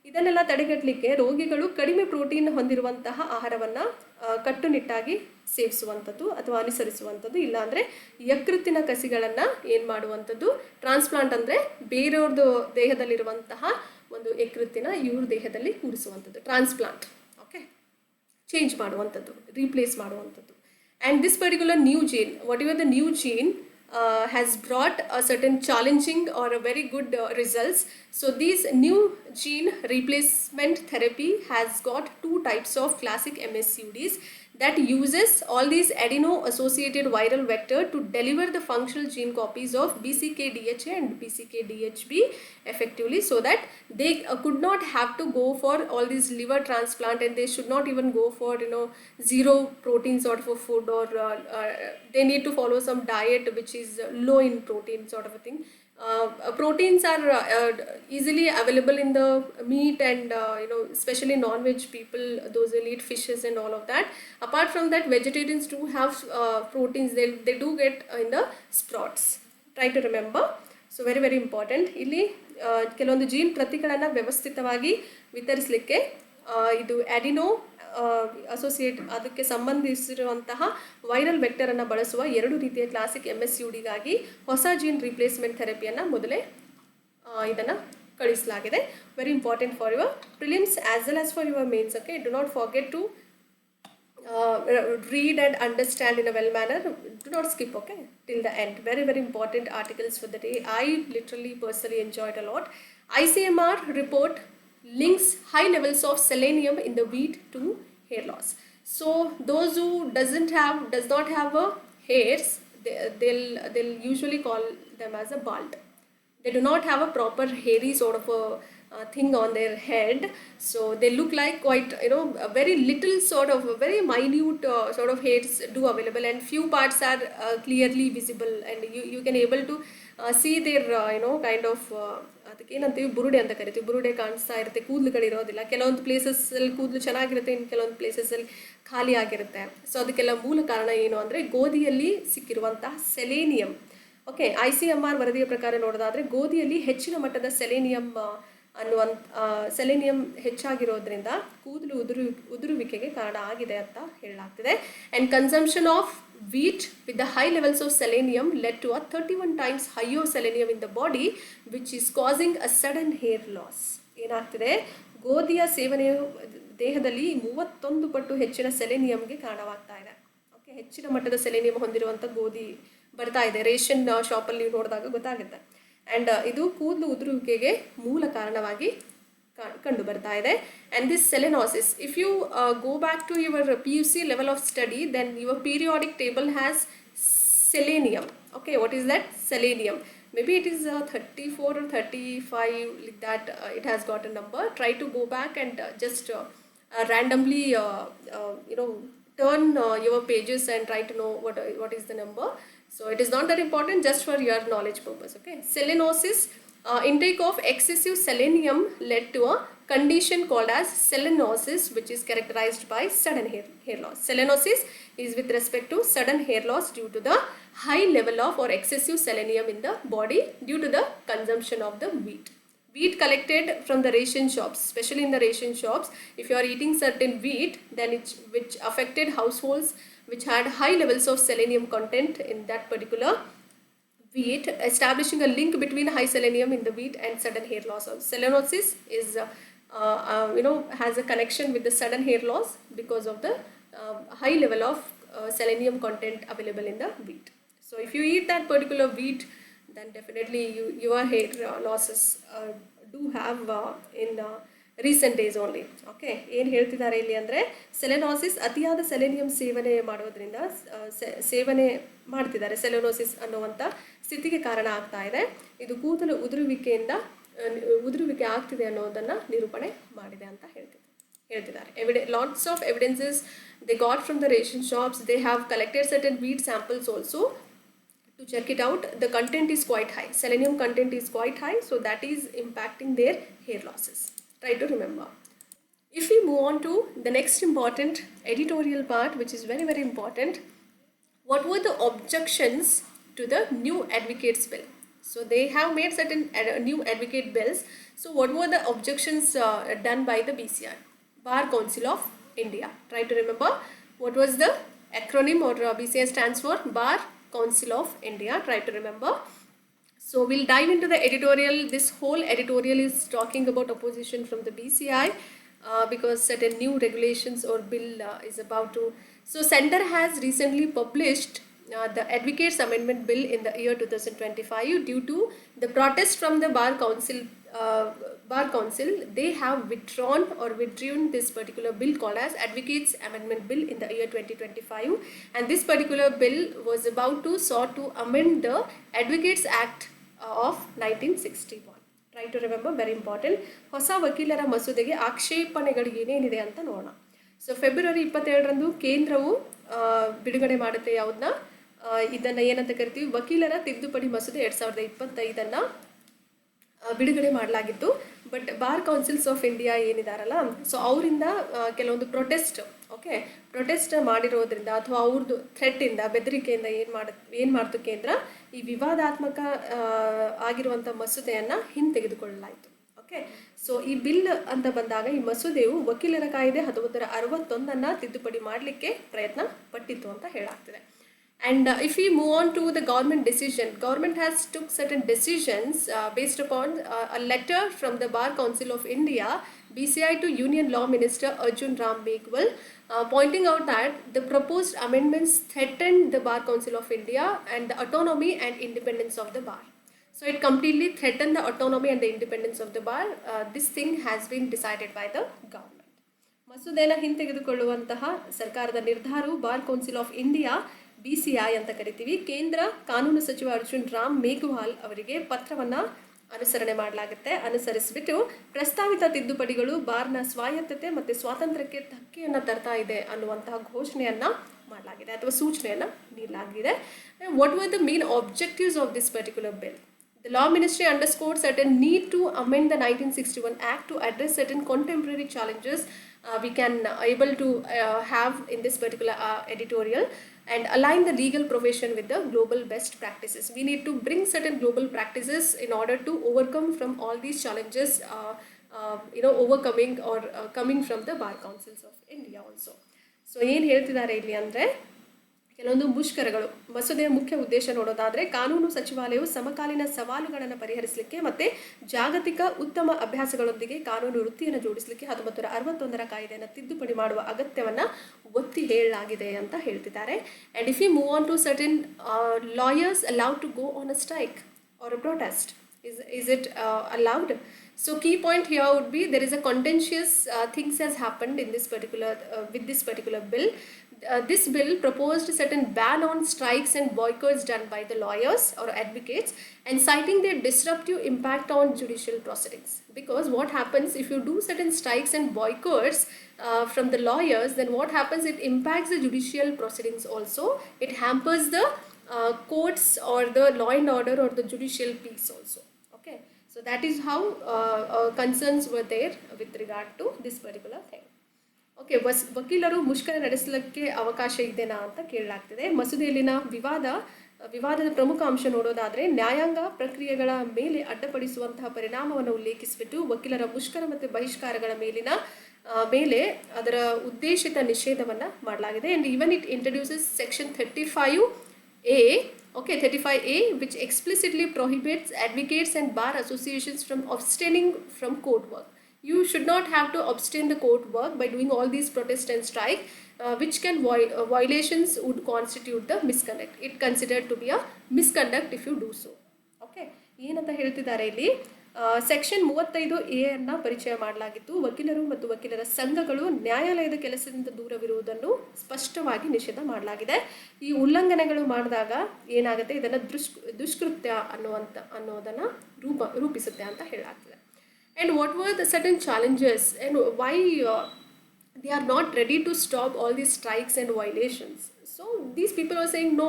ಇದನ್ನೆಲ್ಲ ತಡೆಗಟ್ಟಲಿಕ್ಕೆ ರೋಗಿಗಳು ಕಡಿಮೆ protein ಹೊಂದಿರುವಂತಹ ಆಹಾರವನ್ನು ಕಟ್ಟುನಿಟ್ಟಾಗಿ ಸೇವಿಸುವಂಥದ್ದು ಅಥವಾ ಅನುಸರಿಸುವಂಥದ್ದು, ಇಲ್ಲಾಂದರೆ ಯಕೃತ್ತಿನ ಕಸಿಗಳನ್ನು ಏನು ಮಾಡುವಂಥದ್ದು, ಟ್ರಾನ್ಸ್ಪ್ಲಾಂಟ್ ಅಂದರೆ ಬೇರೆಯವ್ರದ್ದು ದೇಹದಲ್ಲಿರುವಂತಹ ಒಂದು ಯಕೃತ್ತಿನ ಇವ್ರ ದೇಹದಲ್ಲಿ ಕೂರಿಸುವಂಥದ್ದು, ಟ್ರಾನ್ಸ್ಪ್ಲಾಂಟ್. ಓಕೆ, ಚೇಂಜ್ ಮಾಡುವಂಥದ್ದು, ರೀಪ್ಲೇಸ್ ಮಾಡುವಂಥದ್ದು. And this particular new gene, whatever the new gene has brought a certain challenging or a very good results. So these new gene replacement therapy has got 2 types of classic MSUDs that uses all these adeno associated viral vector to deliver the functional gene copies of BCKDHA and BCKDHB effectively, so that they could not have to go for all these liver transplant, and they should not even go for 0 protein sort of a food, or they need to follow some diet which is low in protein sort of a thing, proteins are easily available in the meat and especially non-veg people, those will eat fishes and all of that. Apart from that, vegetarians do have proteins, they do get in the sprouts. Try to remember. So very very important. ಇಲ್ಲಿ ಕೆಲವೊಂದು gene ಪ್ರತಿಗಳನ್ನು ವ್ಯವಸ್ಥಿತವಾಗಿ ವಿತರಿಸಲಿಕ್ಕೆ ಇದು ಅಡಿನೋ associate ಅದಕ್ಕೆ ಸಂಬಂಧಿಸಿರುವಂತಹ viral ವೆಕ್ಟರನ್ನು ಬಳಸುವ 2 ರೀತಿಯ classic MSUDಗಾಗಿ ಹೊಸ gene replacement ಥೆರಪಿಯನ್ನು ಮೊದಲೇ ಇದನ್ನು ಕಳಿಸಲಾಗಿದೆ. Very important for your prelims as well as for your mains. Okay, do not forget to read and understand in a well manner. Do not skip, okay, till the end. Very very important articles for the day. I literally personally enjoyed a lot. ICMR report links high levels of selenium in the wheat to hair loss. So those who does not have a hairs, they'll usually call them as a bald. They do not have a proper hairy sort of a thing on their head, so they look like quite a very little sort of very minute sort of hairs do available, and few parts are clearly visible, and you can able to see their kind of ಅದಕ್ಕೆ ಏನಂತೀವಿ, ಬುರುಡೆ ಅಂತ ಕರಿತೀವಿ. ಬುರುಡೆ ಕಾಣಿಸ್ತಾ ಇರುತ್ತೆ, ಕೂದಲುಗಳಿರೋದಿಲ್ಲ. ಕೆಲವೊಂದು ಪ್ಲೇಸಸ್ಸಲ್ಲಿ ಕೂದಲು ಚೆನ್ನಾಗಿರುತ್ತೆ, ಇನ್ನು ಕೆಲವೊಂದು ಪ್ಲೇಸಸ್ಸಲ್ಲಿ ಖಾಲಿ ಆಗಿರುತ್ತೆ. ಸೊ ಅದಕ್ಕೆಲ್ಲ ಮೂಲ ಕಾರಣ ಏನು ಅಂದರೆ ಗೋಧಿಯಲ್ಲಿ ಸಿಕ್ಕಿರುವಂತಹ ಸೆಲೇನಿಯಂ. ಓಕೆ, ICMR ವರದಿಯ ಪ್ರಕಾರ ನೋಡೋದಾದರೆ ಗೋಧಿಯಲ್ಲಿ ಹೆಚ್ಚಿನ ಮಟ್ಟದ ಸೆಲೆನಿಯಂ ಹೆಚ್ಚಾಗಿರೋದ್ರಿಂದ ಕೂದಲು ಉದುರುವಿಕೆಗೆ ಕಾರಣ ಆಗಿದೆ ಅಂತ ಹೇಳಲಾಗ್ತಿದೆ. And consumption of wheat with the high levels of selenium led to a 31 times higher selenium in the body, which is causing a sudden hair loss. ಏನಾಗ್ತಿದೆ, ಗೋಧಿಯ ಸೇವನೆಯು ದೇಹದಲ್ಲಿ 31 ಪಟ್ಟು ಹೆಚ್ಚಿನ ಸೆಲೆನಿಯಂಗೆ ಕಾರಣವಾಗ್ತಾ ಇದೆ. ಓಕೆ, ಹೆಚ್ಚಿನ ಮಟ್ಟದ ಸೆಲೆನಿಯಂ ಹೊಂದಿರುವಂಥ ಗೋಧಿ ಬರ್ತಾ ಇದೆ. ರೇಷನ್ ಶಾಪಲ್ಲಿ ನೋಡಿದಾಗ ಗೊತ್ತಾಗುತ್ತೆ. ಆ್ಯಂಡ್ ಇದು ಕೂದಲು ಉದುರುವಿಕೆಗೆ ಮೂಲ ಕಾರಣವಾಗಿ ಕಂಡು ಬರ್ತಾ ಇದೆ. And this selenosis, if you go back to your PUC level of study, then your periodic table has selenium. Okay, what is that? Selenium. Maybe it is 34 or 35, like that. It has got a number. Try to go back and just randomly turn your pages and try to know what is the number. So it is not that important, just for your knowledge purpose. Okay, selenosis, intake of excessive selenium led to a condition called as selenosis, which is characterized by sudden hair loss. Selenosis is with respect to sudden hair loss due to the high level of or excessive selenium in the body due to the consumption of the wheat. Wheat collected from the ration shops, especially in the ration shops, if you are eating certain wheat, then which affected households which had high levels of selenium content in that particular wheat, establishing a link between high selenium in the wheat and sudden hair loss. Selenosis is has a connection with the sudden hair loss because of the high level of selenium content available in the wheat. So if you eat that particular wheat, then definitely your hair losses do have in recent days only. Okay, ಏನು ಹೇಳ್ತಿದ್ದಾರೆ ಇಲ್ಲಿ ಅಂದರೆ, ಸೆಲೆನೋಸಿಸ್ ಅತಿಯಾದ selenium ಸೇವನೆ ಮಾಡೋದ್ರಿಂದ ಸೇವನೆ ಮಾಡ್ತಿದ್ದಾರೆ, ಸೆಲೆನೋಸಿಸ್ ಅನ್ನುವಂಥ ಸ್ಥಿತಿಗೆ ಕಾರಣ ಆಗ್ತಾ ಇದೆ. ಇದು ಕೂದಲು ಉದುರುವಿಕೆ ಆಗ್ತಿದೆ ಅನ್ನೋದನ್ನು ನಿರೂಪಣೆ ಮಾಡಿದೆ ಅಂತ ಹೇಳ್ತಿದ್ದಾರೆ. Lots of evidences they got from the ration shops. They have collected certain wheat samples also to check it out. The content is quite high, selenium content is quite high, so that is impacting their hair losses. Try to remember. If we move on to the next important editorial part, which is very very important, what were the objections to the new advocates bill? So they have made certain new advocate bills. So what were the objections done by the BCI, Bar Council of India? Try to remember what was the acronym, or BCI stands for Bar Council of India. Try to remember. So we'll dive into the editorial. This whole editorial is talking about opposition from the BCI because certain new regulations or bill is about to. So Center has recently published the Advocates Amendment Bill in the year 2025 due to the protest from the Bar Council. They have withdrawn this particular bill called as Advocates Amendment Bill in the year 2025, and this particular bill was about to sought to amend the Advocates Act of 1961. Try to remember, very important. ಹೊಸ ವಕೀಲರ ಮಸೂದೆಗೆ ಆಕ್ಷೇಪಣೆಗಳು ಏನೇನಿದೆ ಅಂತ ನೋಡೋಣ. So February 27ರಂದು ಕೇಂದ್ರವು ಬಿಡುಗಡೆ ಮಾಡುತ್ತೆ ಯಾವುದನ್ನ, ಇದನ್ನು ಏನಂತ ಕರಿತೀವಿ, ವಕೀಲರ ತಿದ್ದುಪಡಿ ಮಸೂದೆ 2025 ಬಿಡುಗಡೆ ಮಾಡಲಾಗಿತ್ತು. But bar councils of India ಏನಿದಾರಲ್ಲ, ಸೊ ಅವರಿಂದ ಕೆಲವೊಂದು ಪ್ರೊಟೆಸ್ಟ್ ಮಾಡಿರೋದ್ರಿಂದ ಅಥವಾ ಅವ್ರದ್ದು ಥ್ರೆಟ್ಟಿಂದ, ಬೆದರಿಕೆಯಿಂದ ಏನು ಮಾಡ್ತು ಕೇಂದ್ರ, ಈ ವಿವಾದಾತ್ಮಕ ಆಗಿರುವಂಥ ಮಸೂದೆಯನ್ನು ಹಿಂತೆಗೆದುಕೊಳ್ಳಲಾಯಿತು. ಓಕೆ, ಸೊ ಈ ಬಿಲ್ ಅಂತ ಬಂದಾಗ ಈ ಮಸೂದೆಯು ವಕೀಲರ ಕಾಯ್ದೆ 1961 ತಿದ್ದುಪಡಿ ಮಾಡಲಿಕ್ಕೆ ಪ್ರಯತ್ನ ಪಟ್ಟಿತ್ತು ಅಂತ ಹೇಳಾಗ್ತಿದೆ. And if we move on to the government decision, government has took certain decisions based upon a letter from the Bar Council of India, BCI, to Union Law Minister Arjun Ram Meghwal, pointing out that the proposed amendments threatened the Bar Council of India and the autonomy and independence of the bar. So it completely threatened the autonomy and the independence of the bar. This thing has been decided by the government. ಮಸೂದೆಯನ್ನು ಹಿಂತೆಗೆದುಕೊಳ್ಳುವಂತಹ ಸರ್ಕಾರದ ನಿರ್ಧಾರವು Bar Council of India, BCI ಅಂತ ಕರಿತೀವಿ, ಕೇಂದ್ರ ಕಾನೂನು ಸಚಿವ ಅರ್ಜುನ್ ರಾಮ್ ಮೇಘ್ವಾಲ್ ಅವರಿಗೆ ಪತ್ರವನ್ನು ಅನುಸರಿಸಿಬಿಟ್ಟು ಪ್ರಸ್ತಾವಿತ ತಿದ್ದುಪಡಿಗಳು ಬಾರ್ನ ಸ್ವಾಯತ್ತತೆ ಮತ್ತು ಸ್ವಾತಂತ್ರ್ಯಕ್ಕೆ ಧಕ್ಕೆಯನ್ನು ತರ್ತಾ ಇದೆ ಅನ್ನುವಂತಹ ಘೋಷಣೆಯನ್ನು ಮಾಡಲಾಗಿದೆ ಅಥವಾ ಸೂಚನೆಯನ್ನು ನೀಡಲಾಗಿದೆ. What were the main objectives of this particular bill? The Law Ministry underscored certain need to amend the 1961 Act to address certain contemporary challenges we can able to have in this particular editorial and align the legal profession with the global best practices. We need to bring certain global practices in order to overcome from all these challenges, overcoming or coming from the Bar Councils of India also. So ಏನು ಹೇಳ್ತಿದ್ದಾರೆ ಇಲ್ಲಿ ಅಂದರೆ, ಕೆಲವೊಂದು ಮುಷ್ಕರಗಳು. ಮಸೂದೆಯ ಮುಖ್ಯ ಉದ್ದೇಶ ನೋಡೋದಾದರೆ, ಕಾನೂನು ಸಚಿವಾಲಯವು ಸಮಕಾಲೀನ ಸವಾಲುಗಳನ್ನು ಪರಿಹರಿಸಲಿಕ್ಕೆ ಮತ್ತು ಜಾಗತಿಕ ಉತ್ತಮ ಅಭ್ಯಾಸಗಳೊಂದಿಗೆ ಕಾನೂನು ವೃತ್ತಿಯನ್ನು ಜೋಡಿಸಲಿಕ್ಕೆ 1961 ಕಾಯ್ದೆಯನ್ನು ತಿದ್ದುಪಡಿ ಮಾಡುವ ಅಗತ್ಯವನ್ನು ಒತ್ತಿ ಹೇಳಲಾಗಿದೆ ಅಂತ ಹೇಳ್ತಿದ್ದಾರೆ. And if you move on to certain lawyers allowed to go on a strike or a protest, is it allowed? So key point here would be there is a contentious things has happened in this particular with this particular bill. This bill proposed a certain ban on strikes and boycotts done by the lawyers or advocates, and citing their disruptive impact on judicial proceedings. Because what happens if you do certain strikes and boycotts from the lawyers, then what happens, it impacts the judicial proceedings also. It hampers the courts or the law and order or the judicial peace also. Okay, so that is how concerns were there with regard to this particular thing. Okay, ವಕೀಲರು ಮುಷ್ಕರ ನಡೆಸಲಿಕ್ಕೆ ಅವಕಾಶ ಇದೆನಾ ಅಂತ ಕೇಳಲಾಗ್ತಿದೆ. ಮಸೂದೆಯಲ್ಲಿನ ವಿವಾದದ ಪ್ರಮುಖ ಅಂಶ ನೋಡೋದಾದರೆ, ನ್ಯಾಯಾಂಗ ಪ್ರಕ್ರಿಯೆಗಳ ಮೇಲೆ ಅಡ್ಡಪಡಿಸುವಂತಹ ಪರಿಣಾಮವನ್ನು ಉಲ್ಲೇಖಿಸಿಬಿಟ್ಟು ವಕೀಲರ ಮುಷ್ಕರ ಮತ್ತು ಬಹಿಷ್ಕಾರಗಳ ಮೇಲೆ ಅದರ ಉದ್ದೇಶಿತ ನಿಷೇಧವನ್ನು ಮಾಡಲಾಗಿದೆ. And even it introduces section 35A, which explicitly prohibits advocates and bar associations from abstaining from court work. You should not have to abstain the court work by doing all these protests and strike, which can violations would constitute the misconduct. It considered to be a misconduct if you do so. Okay, ಏನಂತ ಹೇಳ್ತಿದ್ದಾರೆ ಇಲ್ಲಿ, section 35A ಅನ್ನು ಪರಿಚಯ ಮಾಡಲಾಗಿತ್ತು. ವಕೀಲರು ಮತ್ತು ವಕೀಲರ ಸಂಘಗಳು ನ್ಯಾಯಾಲಯದ ಕೆಲಸದಿಂದ ದೂರವಿರುವುದನ್ನು ಸ್ಪಷ್ಟವಾಗಿ ನಿಷೇಧ ಮಾಡಲಾಗಿದೆ. ಈ ಉಲ್ಲಂಘನೆಗಳು ಮಾಡಿದಾಗ ಏನಾಗುತ್ತೆ, ಇದನ್ನು ದುಷ್ಕೃತ್ಯ ಅನ್ನೋದನ್ನು ರೂಪಿಸುತ್ತೆ ಅಂತ ಹೇಳಲಾಗ್ತದೆ. And what were the certain challenges and why they are not ready to stop all these strikes and violations? So these people are saying no,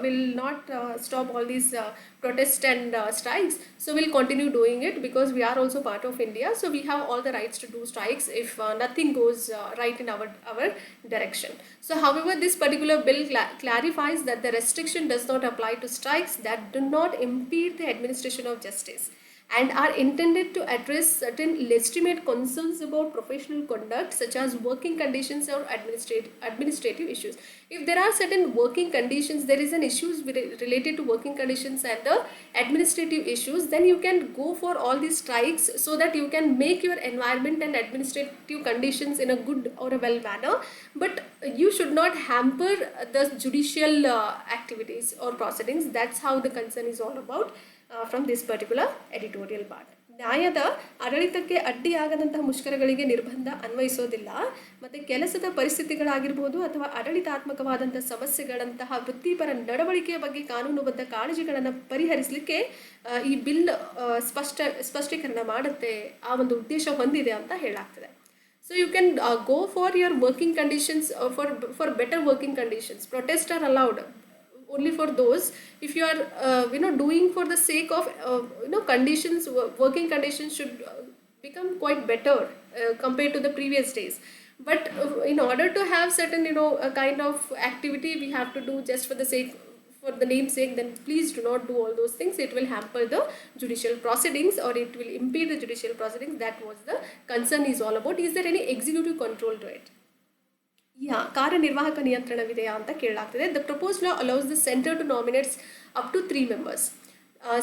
we'll not stop all these protests and strikes, so we'll continue doing it because we are also part of India, so we have all the rights to do strikes if nothing goes right in our direction. So however, this particular bill clarifies that the restriction does not apply to strikes that do not impede the administration of justice and are intended to address certain legitimate concerns about professional conduct such as working conditions or administrative issues. If there are certain working conditions, there is an issues related to working conditions and the administrative issues, then you can go for all these strikes so that you can make your environment and administrative conditions in a good or a well manner, but you should not hamper the judicial activities or proceedings. That's how the concern is all about from this particular editorial part. ನ್ಯಾಯದ ಆಡಳಿತಕ್ಕೆ ಅಡ್ಡಿಯಾಗದಂತಹ ಮುಷ್ಕರಗಳಿಗೆ ನಿರ್ಬಂಧ ಅನ್ವಯಿಸೋದಿಲ್ಲ, ಮತ್ತು ಕೆಲಸದ ಪರಿಸ್ಥಿತಿಗಳಾಗಿರ್ಬೋದು ಅಥವಾ ಆಡಳಿತಾತ್ಮಕವಾದಂಥ ಸಮಸ್ಯೆಗಳಂತಹ ವೃತ್ತಿಪರ ನಡವಳಿಕೆಯ ಬಗ್ಗೆ ಕಾನೂನುಬದ್ಧ ಕಾಳಜಿಗಳನ್ನು ಪರಿಹರಿಸಲಿಕ್ಕೆ ಈ ಬಿಲ್ ಸ್ಪಷ್ಟೀಕರಣ ಮಾಡುತ್ತೆ, ಆ ಒಂದು ಉದ್ದೇಶ ಹೊಂದಿದೆ ಅಂತ ಹೇಳಾಗ್ತದೆ. So you can go for your working conditions, for better working conditions. Protests are allowed. only for those. If you are doing for the sake of conditions, working conditions should become quite better compared to the previous days. But in order to have certain a kind of activity we have to do just for the sake, for the name's sake, then please do not do all those things. It will hamper the judicial proceedings, or it will impede the judicial proceedings. That was the concern is all about. Is there any executive control to it? Yeah, ಕಾರ್ಯನಿರ್ವಾಹಕ ನಿಯಂತ್ರಣವಿದೆಯಾ ಅಂತ ಕೇಳಲಾಗ್ತಿದೆ. The proposed law allows the center to nominate up to 3 members.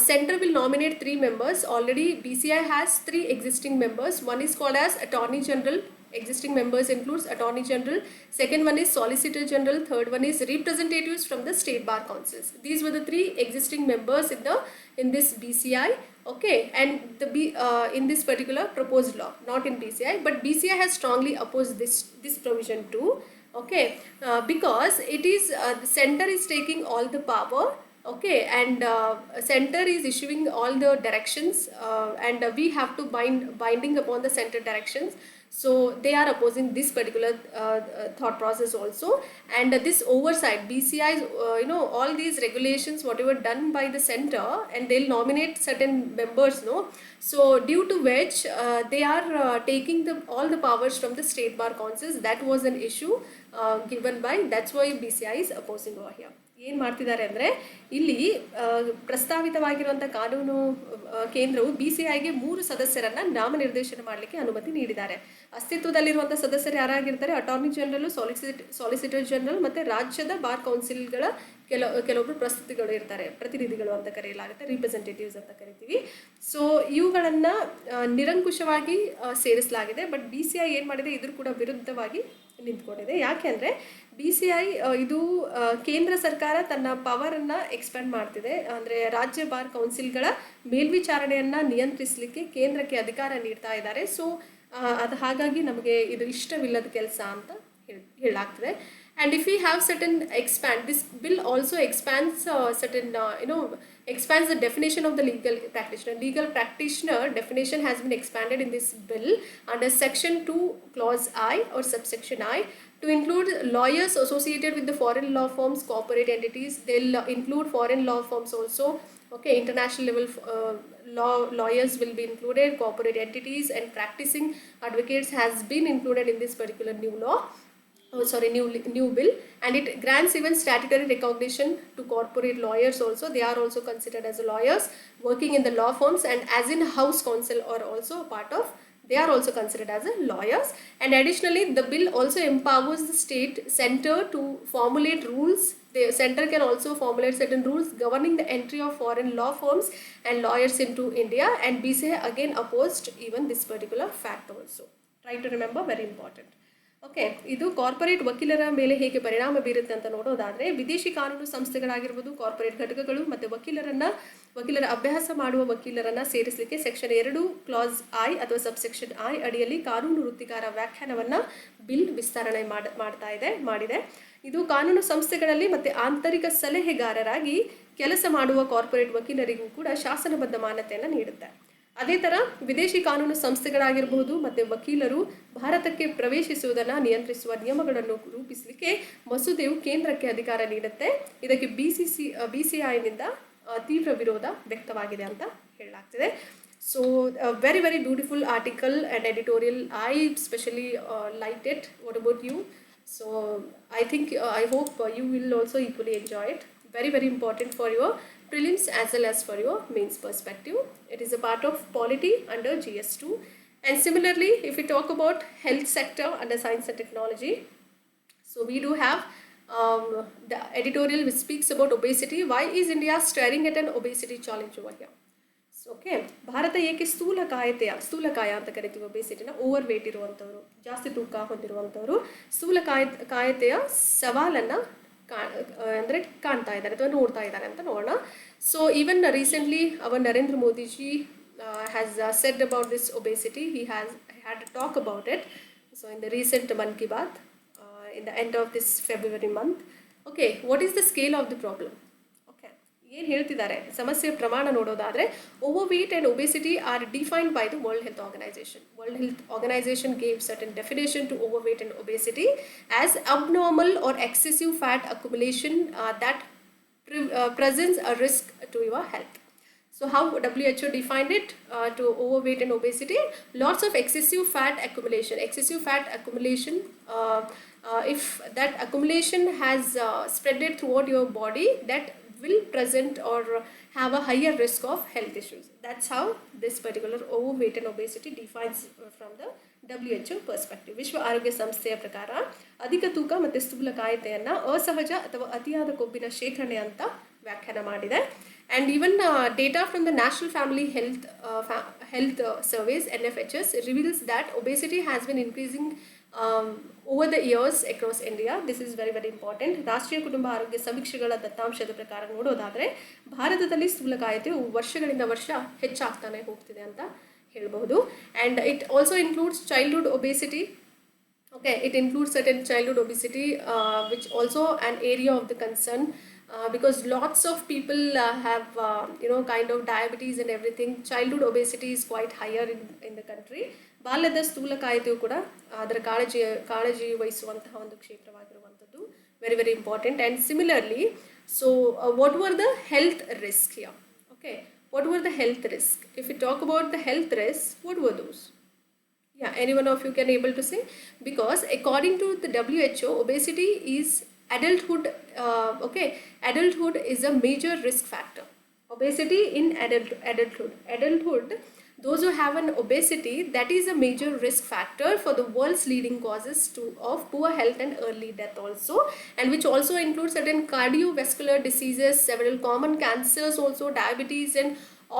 Center will nominate 3 members. Already BCI has 3 existing members. One is called as Attorney General. Existing members includes Attorney General. Second one is Solicitor General. Third one is representatives from the state bar councils. These were the 3 existing members in this BCI. Okay, and in this particular proposed law, not in BCI, but BCI has strongly opposed this provision too. Okay, because it is the center is taking all the power. Okay, and center is issuing all the directions, and we have to binding upon the center directions. So they are opposing this particular thought process also. And this oversight, BCI's all these regulations whatever done by the center, and they'll nominate certain members, no. So due to which they are taking all the powers from the state bar councils. That was an issue given by, that's why BCI is opposing over here. ಏನು ಮಾಡ್ತಿದ್ದಾರೆ ಅಂದರೆ, ಇಲ್ಲಿ ಪ್ರಸ್ತಾವಿತವಾಗಿರುವಂಥ ಕಾನೂನು ಕೇಂದ್ರವು BCIಗೆ 3 ಸದಸ್ಯರನ್ನು ನಾಮನಿರ್ದೇಶನ ಮಾಡಲಿಕ್ಕೆ ಅನುಮತಿ ನೀಡಿದ್ದಾರೆ. ಅಸ್ತಿತ್ವದಲ್ಲಿರುವಂಥ ಸದಸ್ಯರು ಯಾರಾಗಿರ್ತಾರೆ? ಅಟಾರ್ನಿ ಜನರಲ್, ಸಾಲಿಸಿಟರ್ ಜನರಲ್ ಮತ್ತು ರಾಜ್ಯದ ಬಾರ್ ಕೌನ್ಸಿಲ್ಗಳ ಕೆಲವೊಬ್ಬರು ಪ್ರತಿನಿಧಿಗಳು ಅಂತ ಕರೆಯಲಾಗುತ್ತೆ, ರಿಪ್ರೆಸೆಂಟೇಟಿವ್ಸ್ ಅಂತ ಕರಿತೀವಿ. ಸೊ ಇವುಗಳನ್ನು ನಿರಂಕುಶವಾಗಿ ಸೇರಿಸಲಾಗಿದೆ. ಬಟ್ BCI ಏನು ಮಾಡಿದೆ, ಇದ್ರ ಕೂಡ ವಿರುದ್ಧವಾಗಿ ನಿಂತ್ಕೊಂಡಿದೆ. ಯಾಕೆಂದರೆ BCI ಇದು ಕೇಂದ್ರ ಸರ್ಕಾರ ತನ್ನ ಪವರನ್ನು ಎಕ್ಸ್ಪ್ಯಾಂಡ್ ಮಾಡ್ತಿದೆ. ಅಂದರೆ ರಾಜ್ಯ ಬಾರ್ ಕೌನ್ಸಿಲ್ಗಳ ಮೇಲ್ವಿಚಾರಣೆಯನ್ನು ನಿಯಂತ್ರಿಸಲಿಕ್ಕೆ ಕೇಂದ್ರಕ್ಕೆ ಅಧಿಕಾರ ನೀಡ್ತಾ ಇದ್ದಾರೆ. ಸೊ ಅದು ಹಾಗಾಗಿ ನಮಗೆ ಇದು ಇಷ್ಟವಿಲ್ಲದ ಕೆಲಸ ಅಂತ ಹೇಳಲಾಗ್ತದೆ. And if we have certain this bill also expands expands the definition of the legal practitioner. Legal practitioner definition has been expanded in this bill under section 2 clause I or subsection I to include lawyers associated with the foreign law firms, corporate entities. They'll include foreign law firms also. Okay, international level lawyers will be included, corporate entities, and practicing advocates has been included in this particular new law. New bill. And it grants even statutory recognition to corporate lawyers also. They are also considered as lawyers working in the law firms, and as in house counsel are also a part of, they are also considered as lawyers. And additionally, the bill also empowers the state center to formulate rules. The center can also formulate certain rules governing the entry of foreign law firms and lawyers into India. And BCI again opposed even this particular fact also. Try to remember, very important. Okay, ಇದು corporate ವಕೀಲರ ಮೇಲೆ ಹೇಗೆ ಪರಿಣಾಮ ಬೀರುತ್ತೆ ಅಂತ ನೋಡೋದಾದರೆ, ವಿದೇಶಿ ಕಾನೂನು ಸಂಸ್ಥೆಗಳಾಗಿರ್ಬೋದು, ಕಾರ್ಪೊರೇಟ್ ಘಟಕಗಳು ಮತ್ತು ವಕೀಲರ ಅಭ್ಯಾಸ ಮಾಡುವ ವಕೀಲರನ್ನು ಸೇರಿಸಲಿಕ್ಕೆ ಸೆಕ್ಷನ್ 2 ಕ್ಲಾಸ್ I ಅಥವಾ ಸಬ್ಸೆಕ್ಷನ್ I ಅಡಿಯಲ್ಲಿ ಕಾನೂನು ವೃತ್ತಿಗಾರ ವ್ಯಾಖ್ಯಾನವನ್ನು ಬಿಲ್ ವಿಸ್ತರಣೆ ಮಾಡಿದೆ. ಇದು ಕಾನೂನು ಸಂಸ್ಥೆಗಳಲ್ಲಿ ಮತ್ತು ಆಂತರಿಕ ಸಲಹೆಗಾರರಾಗಿ ಕೆಲಸ ಮಾಡುವ ಕಾರ್ಪೊರೇಟ್ ವಕೀಲರಿಗೂ ಕೂಡ ಶಾಸನಬದ್ಧ ಮಾನ್ಯತೆಯನ್ನು ನೀಡುತ್ತೆ. ಅದೇ ಥರ ವಿದೇಶಿ ಕಾನೂನು ಸಂಸ್ಥೆಗಳಾಗಿರಬಹುದು ಮತ್ತು ವಕೀಲರು ಭಾರತಕ್ಕೆ ಪ್ರವೇಶಿಸುವುದನ್ನು ನಿಯಂತ್ರಿಸುವ ನಿಯಮಗಳನ್ನು ರೂಪಿಸಲಿಕ್ಕೆ ಮಸೂದೆಯು ಕೇಂದ್ರಕ್ಕೆ ಅಧಿಕಾರ ನೀಡುತ್ತೆ. ಇದಕ್ಕೆ BCIನಿಂದ ತೀವ್ರ ವಿರೋಧ ವ್ಯಕ್ತವಾಗಿದೆ ಅಂತ ಹೇಳಲಾಗ್ತಿದೆ. So very very beautiful article and editorial. I specially like it. What about you? So I hope you will also equally enjoy it. Very very important for your prelims as well as for your mains perspective. It is a part of polity under GS2. And similarly, if we talk about health sector under science and technology, so we do have the editorial which speaks about obesity. Why is India staring at an obesity challenge over here? Okay, Bharat ಏಕೆ ಸ್ಥೂಲಕಾಯ ಅಂತ ಕರಿತೀವಿ ಒಬೇಸಿಟಿನ, over wait ಇರುವಂಥವ್ರು, ಜಾಸ್ತಿ ತೂಕ ಹೊಂದಿರುವಂಥವ್ರು ಸ್ಥೂಲಕಾಯತೆಯ ಸವಾಲನ್ನು ಅಂದರೆ ಕಾಣ್ತಾ ಇದ್ದಾರೆ ಅಥವಾ ನೋಡ್ತಾ ಇದ್ದಾರೆ ಅಂತ ನೋಡೋಣ. So even recently hour Narendra Modiji has said about this obesity. He had a talk about it. So in the recent Mann Ki Baat, in the end of this February month. Okay, what is the scale of the problem? Okay, ಏನು ಹೇಳ್ತಿದ್ದಾರೆ ಸಮಸ್ಯೆ ಪ್ರಮಾಣ ನೋಡೋದಾದರೆ, overweight and obesity are defined by the World Health Organization. World Health Organization gave certain definition to overweight and obesity as abnormal or excessive fat accumulation that presents a risk to your health. So how WHO defined it to overweight and obesity? Lots of excessive fat accumulation. Excessive fat accumulation, if that accumulation has spread it throughout your body, that will present or have a higher risk of health issues. That's how this particular overweight and obesity defines from the WHO perspective. ವಿಶ್ವ ಆರೋಗ್ಯ ಸಂಸ್ಥೆಯ ಪ್ರಕಾರ ಅಧಿಕ ತೂಕ ಮತ್ತು ಸ್ಥೂಲಕಾಯತೆಯನ್ನು ಅಸಹಜ ಅಥವಾ ಅತಿಯಾದ ಕೊಬ್ಬಿನ ಶೇಖರಣೆ ಅಂತ ವ್ಯಾಖ್ಯಾನ ಮಾಡಿದೆ. And even data from the National Family Health Surveys (NFHS) reveals that obesity has been increasing over the years across India. This is very very important. ರಾಷ್ಟ್ರೀಯ ಕುಟುಂಬ ಆರೋಗ್ಯ ಸಮೀಕ್ಷೆಗಳ ದತ್ತಾಂಶದ ಪ್ರಕಾರ ನೋಡೋದಾದರೆ ಭಾರತದಲ್ಲಿ ಸ್ಥೂಲಕಾಯತೆಯು ವರ್ಷಗಳಿಂದ ವರ್ಷ ಹೆಚ್ಚಾಗ್ತಾನೆ ಹೋಗ್ತಿದೆ ಅಂತ ಹೇಳಬಹುದು. And it also includes childhood obesity. Okay, it includes certain childhood obesity, which also an area of the concern. Because lots of people have kind of diabetes and everything. Childhood obesity is quite higher in the country. ಬಾಲ್ಯದ ಸ್ಥೂಲಕಾಯತೆಯು ಕೂಡ ಅದರ ಕಾಳಜಿ ವಹಿಸುವಂತಹ ಒಂದು ಕ್ಷೇತ್ರವಾಗಿರುವಂಥದ್ದು. Very very important. And similarly, so what were the health risks here? Okay, what were the health risks? If we talk about the health risks, what were those? Yeah, any one of you can able to say? Because according to the WHO, obesity is adulthood. Adulthood is a major risk factor. Obesity in adulthood, those who have an obesity, that is a major risk factor for the world's leading causes of poor health and early death also, and which also includes certain cardiovascular diseases, several common cancers also, diabetes and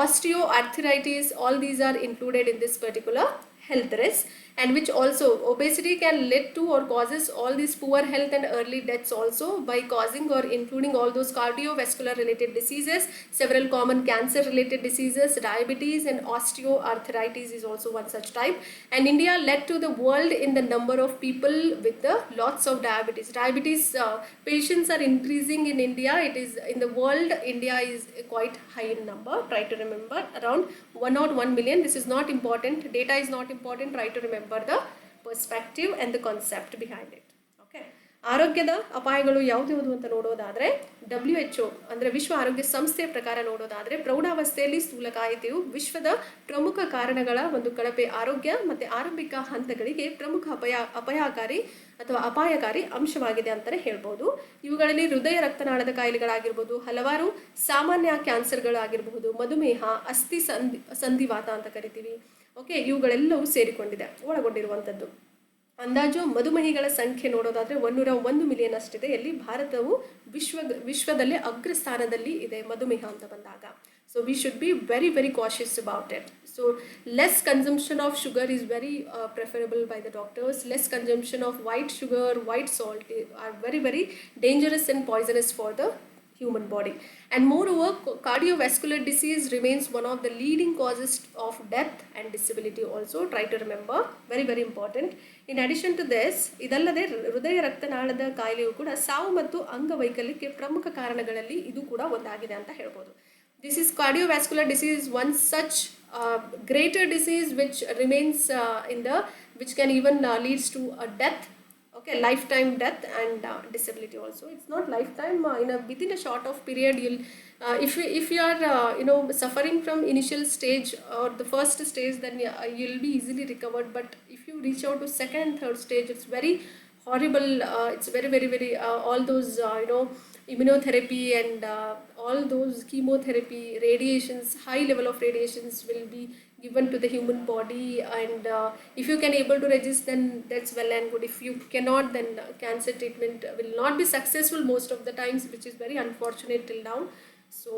osteoarthritis. All these are included in this particular health risk, and which also obesity can lead to or causes all these poor health and early deaths also by causing or including all those cardiovascular related diseases, several common cancer related diseases, diabetes and osteoarthritis is also one such type. And India led to the world in the number of people with the lots of diabetes. Diabetes patients are increasing in India. It is in the world, India is quite high in number. Try to remember, around 101 million. This is not important, data is not important. Try to remember the perspective and the concept behind it. Okay, ಆರೋಗ್ಯದ ಅಪಾಯಗಳು ಯಾವ್ದು ಅಂತ ನೋಡೋದಾದ್ರೆ WHO ಅಂದರೆ ವಿಶ್ವ ಆರೋಗ್ಯ ಸಂಸ್ಥೆಯ ಪ್ರಕಾರ ನೋಡೋದಾದ್ರೆ ಪ್ರೌಢಾವಸ್ಥೆಯಲ್ಲಿ ಸ್ಥೂಲಕಾಯತೆಯು ವಿಶ್ವದ ಪ್ರಮುಖ ಕಾರಣಗಳ ಒಂದು ಕಳಪೆ ಆರೋಗ್ಯ ಮತ್ತು ಆರಂಭಿಕ ಹಂತಗಳಿಗೆ ಪ್ರಮುಖ ಅಪಾಯಕಾರಿ ಅಂಶವಾಗಿದೆ ಅಂತಲೇ ಹೇಳ್ಬೋದು. ಇವುಗಳಲ್ಲಿ ಹೃದಯ ರಕ್ತನಾಳದ ಕಾಯಿಲೆಗಳಾಗಿರ್ಬೋದು, ಹಲವಾರು ಸಾಮಾನ್ಯ ಕ್ಯಾನ್ಸರ್ಗಳಾಗಿರಬಹುದು, ಮಧುಮೇಹ, ಅಸ್ಥಿ ಸಂಧಿವಾತ ಅಂತ ಕರಿತೀವಿ. ಓಕೆ, ಇವುಗಳೆಲ್ಲವೂ ಒಳಗೊಂಡಿರುವಂಥದ್ದು. ಅಂದಾಜು ಮಧುಮೇಹಿಗಳ ಸಂಖ್ಯೆ ನೋಡೋದಾದರೆ 101 ಮಿಲಿಯನ್ ಅಷ್ಟಿದೆ. ಎಲ್ಲಿ ಭಾರತವು ವಿಶ್ವದಲ್ಲೇ ಅಗ್ರಸ್ಥಾನದಲ್ಲಿ ಇದೆ ಮಧುಮೇಹ ಅಂತ ಬಂದಾಗ. So we should be very very cautious about it. So less consumption of sugar is very preferable by the doctors. Less consumption of white sugar, white salt are very very dangerous and poisonous for the human body. And moreover, cardiovascular disease remains one of the leading causes of death and disability also. Try to remember, very very important. In addition to this, ಇದಲ್ಲದೆ ಹೃದಯ ರಕ್ತನಾಳದ ಕಾಯಿಲೆಯು ಕೂಡ ಸಾವು ಮತ್ತು ಅಂಗವೈಕಲ್ಯಕ್ಕೆ ಪ್ರಮುಖ ಕಾರಣಗಳಲ್ಲಿ ಇದು ಕೂಡ ಒಂದಾಗಿದೆ ಅಂತ ಹೇಳ್ಬೋದು. This is cardiovascular disease, one such greater disease which remains which can even leads to a death. Okay, lifetime death and disability also. It's not lifetime, within a short of period you'll if you are suffering from initial stage or the first stage, then you'll be easily recovered. But if you reach out to second and third stage, it's very horrible. It's very very very all those immunotherapy and all those chemotherapy, radiations, high level of radiations will be given to the human body. And if you can able to resist, then that's well and good. If you cannot, then cancer treatment will not be successful most of the times, which is very unfortunate till now. So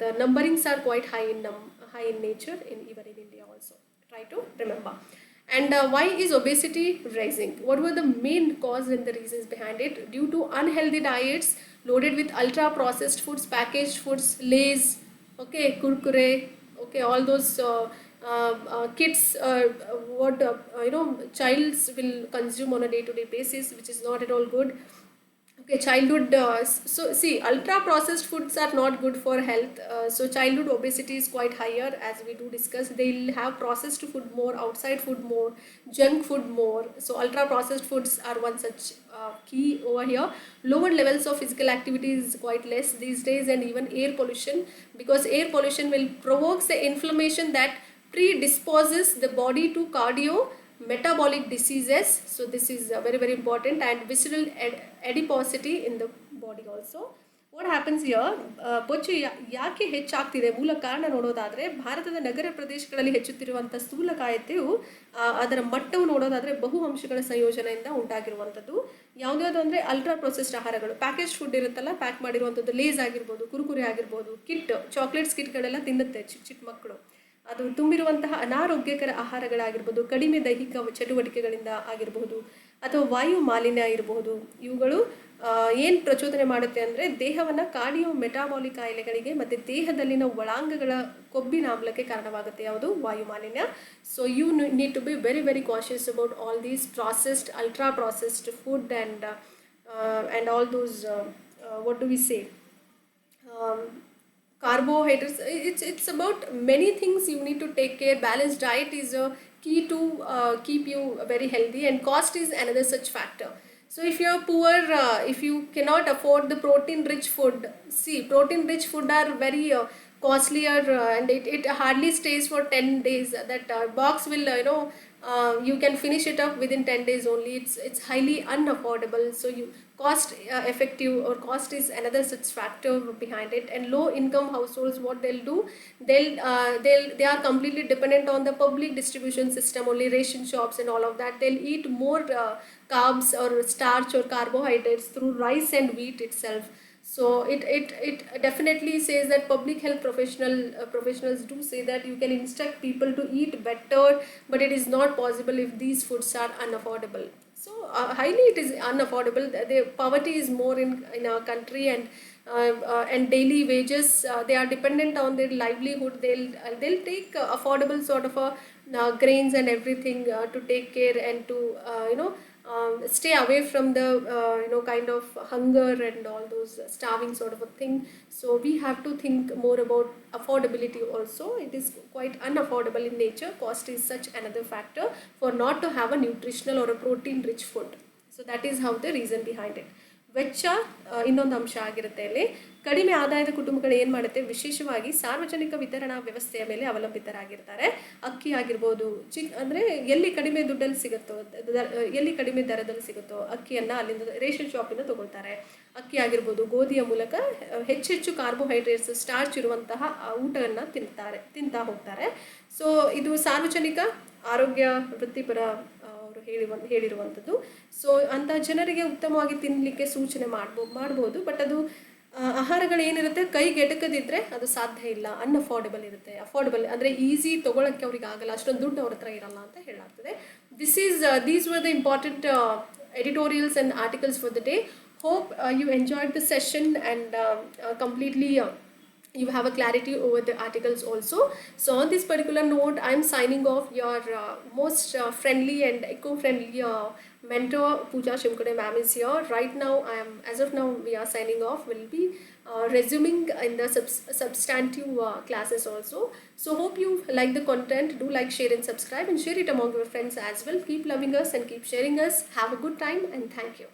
the numberings are quite high in nature even in India also. Try to remember. And why is obesity rising? What were the main cause and the reasons behind it? Due to unhealthy diets loaded with ultra processed foods, packaged foods, Lays, okay, Kurkure, okay, all those kids what childs will consume on a day-to-day basis, which is not at all good. Okay, childhood. So see, ultra processed foods are not good for health. So childhood obesity is quite higher, as we do discuss. They'll have processed food more, outside food more, junk food more. So ultra processed foods are one such key over here. Lower levels of physical activity is quite less these days, and even air pollution, because air pollution will provokes the inflammation that predisposes the body to cardio metabolic diseases. So this is very very important, and visceral adiposity in the body also. What happens here, ಬೊಜ್ಜು ಯಾಕೆ ಹೆಚ್ಚಾಗ್ತಿದೆ, ಮೂಲ ಕಾರಣ ನೋಡೋದಾದರೆ ಭಾರತದ ನಗರ ಪ್ರದೇಶಗಳಲ್ಲಿ ಹೆಚ್ಚುತ್ತಿರುವಂಥ ಸ್ಥೂಲಕಾಯತೆಯು ಅದರ ಮಟ್ಟವು ನೋಡೋದಾದರೆ ಬಹು ಅಂಶಗಳ ಸಂಯೋಜನೆಯಿಂದ ಉಂಟಾಗಿರುವಂಥದ್ದು. ಯಾವುದ್ಯಾವುದು ಅಂದರೆ ಅಲ್ಟ್ರಾ ಪ್ರೊಸೆಸ್ಡ್ ಆಹಾರಗಳು, ಪ್ಯಾಕೇಜ್ ಫುಡ್ ಇರುತ್ತಲ್ಲ, ಪ್ಯಾಕ್ ಮಾಡಿರುವಂಥದ್ದು, ಲೇಸ್ ಆಗಿರ್ಬೋದು, ಕುರುಕುರೆ ಆಗಿರ್ಬೋದು, ಕಿಟ್ ಚಾಕ್ಲೇಟ್ಸ್ ಕಿಟ್ಗಳೆಲ್ಲ ತಿನ್ನುತ್ತೆ ಚಿಕ್ಕ ಚಿಕ್ಕ ಮಕ್ಕಳು. ಅದು ತುಂಬಿರುವಂತಹ ಅನಾರೋಗ್ಯಕರ ಆಹಾರಗಳಾಗಿರ್ಬೋದು, ಕಡಿಮೆ ದೈಹಿಕ ಚಟುವಟಿಕೆಗಳಿಂದ ಆಗಿರಬಹುದು, ಅಥವಾ ವಾಯು ಮಾಲಿನ್ಯ ಇರಬಹುದು. ಇವುಗಳು ಏನು ಪ್ರಚೋದನೆ ಮಾಡುತ್ತೆ ಅಂದರೆ ದೇಹವನ್ನು ಕಾರ್ಡಿಯೋ ಮೆಟಾಬಾಲಿಕ್ ಕಾಯಿಲೆಗಳಿಗೆ ಮತ್ತು ದೇಹದಲ್ಲಿನ ಒಳಾಂಗಗಳ ಕೊಬ್ಬಿನ ಆಮ್ಲಕ್ಕೆ ಕಾರಣವಾಗುತ್ತೆ. ಯಾವುದು? ವಾಯು ಮಾಲಿನ್ಯ. So you need to be very very cautious about all these processed, ultra processed food and all those what do we say carbohydrates. It's about many things you need to take care. Balanced diet is a key to keep you very healthy, and cost is another such factor. So if you are poor, if you cannot afford the protein rich food, see, protein rich food are very costlier, and it hardly stays for 10 days. That box will you can finish it up within 10 days only. It's highly unaffordable. So you cost effective, or cost is another such factor behind it. And low income households, what they'll do, they are completely dependent on the public distribution system, only ration shops and all of that. They'll eat more carbs or starch or carbohydrates through rice and wheat itself. So it definitely says that public health professionals do say that you can instruct people to eat better, but it is not possible if these foods are unaffordable. So highly it is unaffordable. The poverty is more in our country, and daily wages, they are dependent on their livelihood. They'll take affordable sort of grains and everything to take care, and to stay away from the kind of hunger and all those starving sort of a thing. So we have to think more about affordability also. It is quite unaffordable in nature. Cost is such another factor for not to have a nutritional or a protein rich food. So that is how the reason behind it. ವೆಚ್ಚ ಇನ್ನೊಂದು ಅಂಶ ಆಗಿರುತ್ತೆ. ಅಲ್ಲಿ ಕಡಿಮೆ ಆದಾಯದ ಕುಟುಂಬಗಳು ಏನು ಮಾಡುತ್ತೆ, ವಿಶೇಷವಾಗಿ ಸಾರ್ವಜನಿಕ ವಿತರಣಾ ವ್ಯವಸ್ಥೆಯ ಮೇಲೆ ಅವಲಂಬಿತರಾಗಿರ್ತಾರೆ. ಅಕ್ಕಿ ಆಗಿರ್ಬೋದು, ಅಂದರೆ ಎಲ್ಲಿ ಕಡಿಮೆ ದುಡ್ಡಲ್ಲಿ ಸಿಗುತ್ತೋ, ಎಲ್ಲಿ ಕಡಿಮೆ ದರದಲ್ಲಿ ಸಿಗುತ್ತೋ ಅಕ್ಕಿಯನ್ನು ಅಲ್ಲಿಂದ ರೇಷನ್ ಶಾಪಿಂದ ತೊಗೊಳ್ತಾರೆ. ಅಕ್ಕಿ ಆಗಿರ್ಬೋದು, ಗೋಧಿಯ ಮೂಲಕ ಹೆಚ್ಚೆಚ್ಚು ಕಾರ್ಬೋಹೈಡ್ರೇಟ್ಸ್, ಸ್ಟಾರ್ಚ್ ಇರುವಂತಹ ಊಟವನ್ನು ತಿಂತಾ ಹೋಗ್ತಾರೆ. ಸೊ ಇದು ಸಾರ್ವಜನಿಕ ಆರೋಗ್ಯ ವೃತ್ತಿಪರ ಹೇಳಿರುವಂಥದ್ದು. ಸೊ ಅಂಥ ಜನರಿಗೆ ಉತ್ತಮವಾಗಿ ತಿನ್ನಲಿಕ್ಕೆ ಸೂಚನೆ ಮಾಡ್ಬೋದು, ಬಟ್ ಅದು ಆಹಾರಗಳೇನಿರುತ್ತೆ ಕೈಗೆ ಎಟಕದಿದ್ದರೆ ಅದು ಸಾಧ್ಯ ಇಲ್ಲ, ಅನ್ಅಫೋರ್ಡೆಬಲ್ ಇರುತ್ತೆ. ಅಫೋರ್ಡೆಬಲ್ ಅಂದರೆ ಈಸಿ ತೊಗೊಳಕ್ಕೆ ಅವ್ರಿಗೆ ಆಗಲ್ಲ, ಅಷ್ಟೊಂದು ದುಡ್ಡು ಅವ್ರ ಹತ್ರ ಇರಲ್ಲ ಅಂತ ಹೇಳಾಗ್ತದೆ. These were the important editorials and articles for the day. Hope you enjoyed the session, and completely you have a clarity over the articles also. So on this particular note, I am signing off, your most friendly and eco-friendly mentor Pooja Shimkode ma'am is here. Right now, as of now, we are signing off. We'll be resuming in the substantive classes also. So hope you like the content. Do like, share and subscribe, and share it among your friends as well. Keep loving us and keep sharing us. Have a good time, and thank you.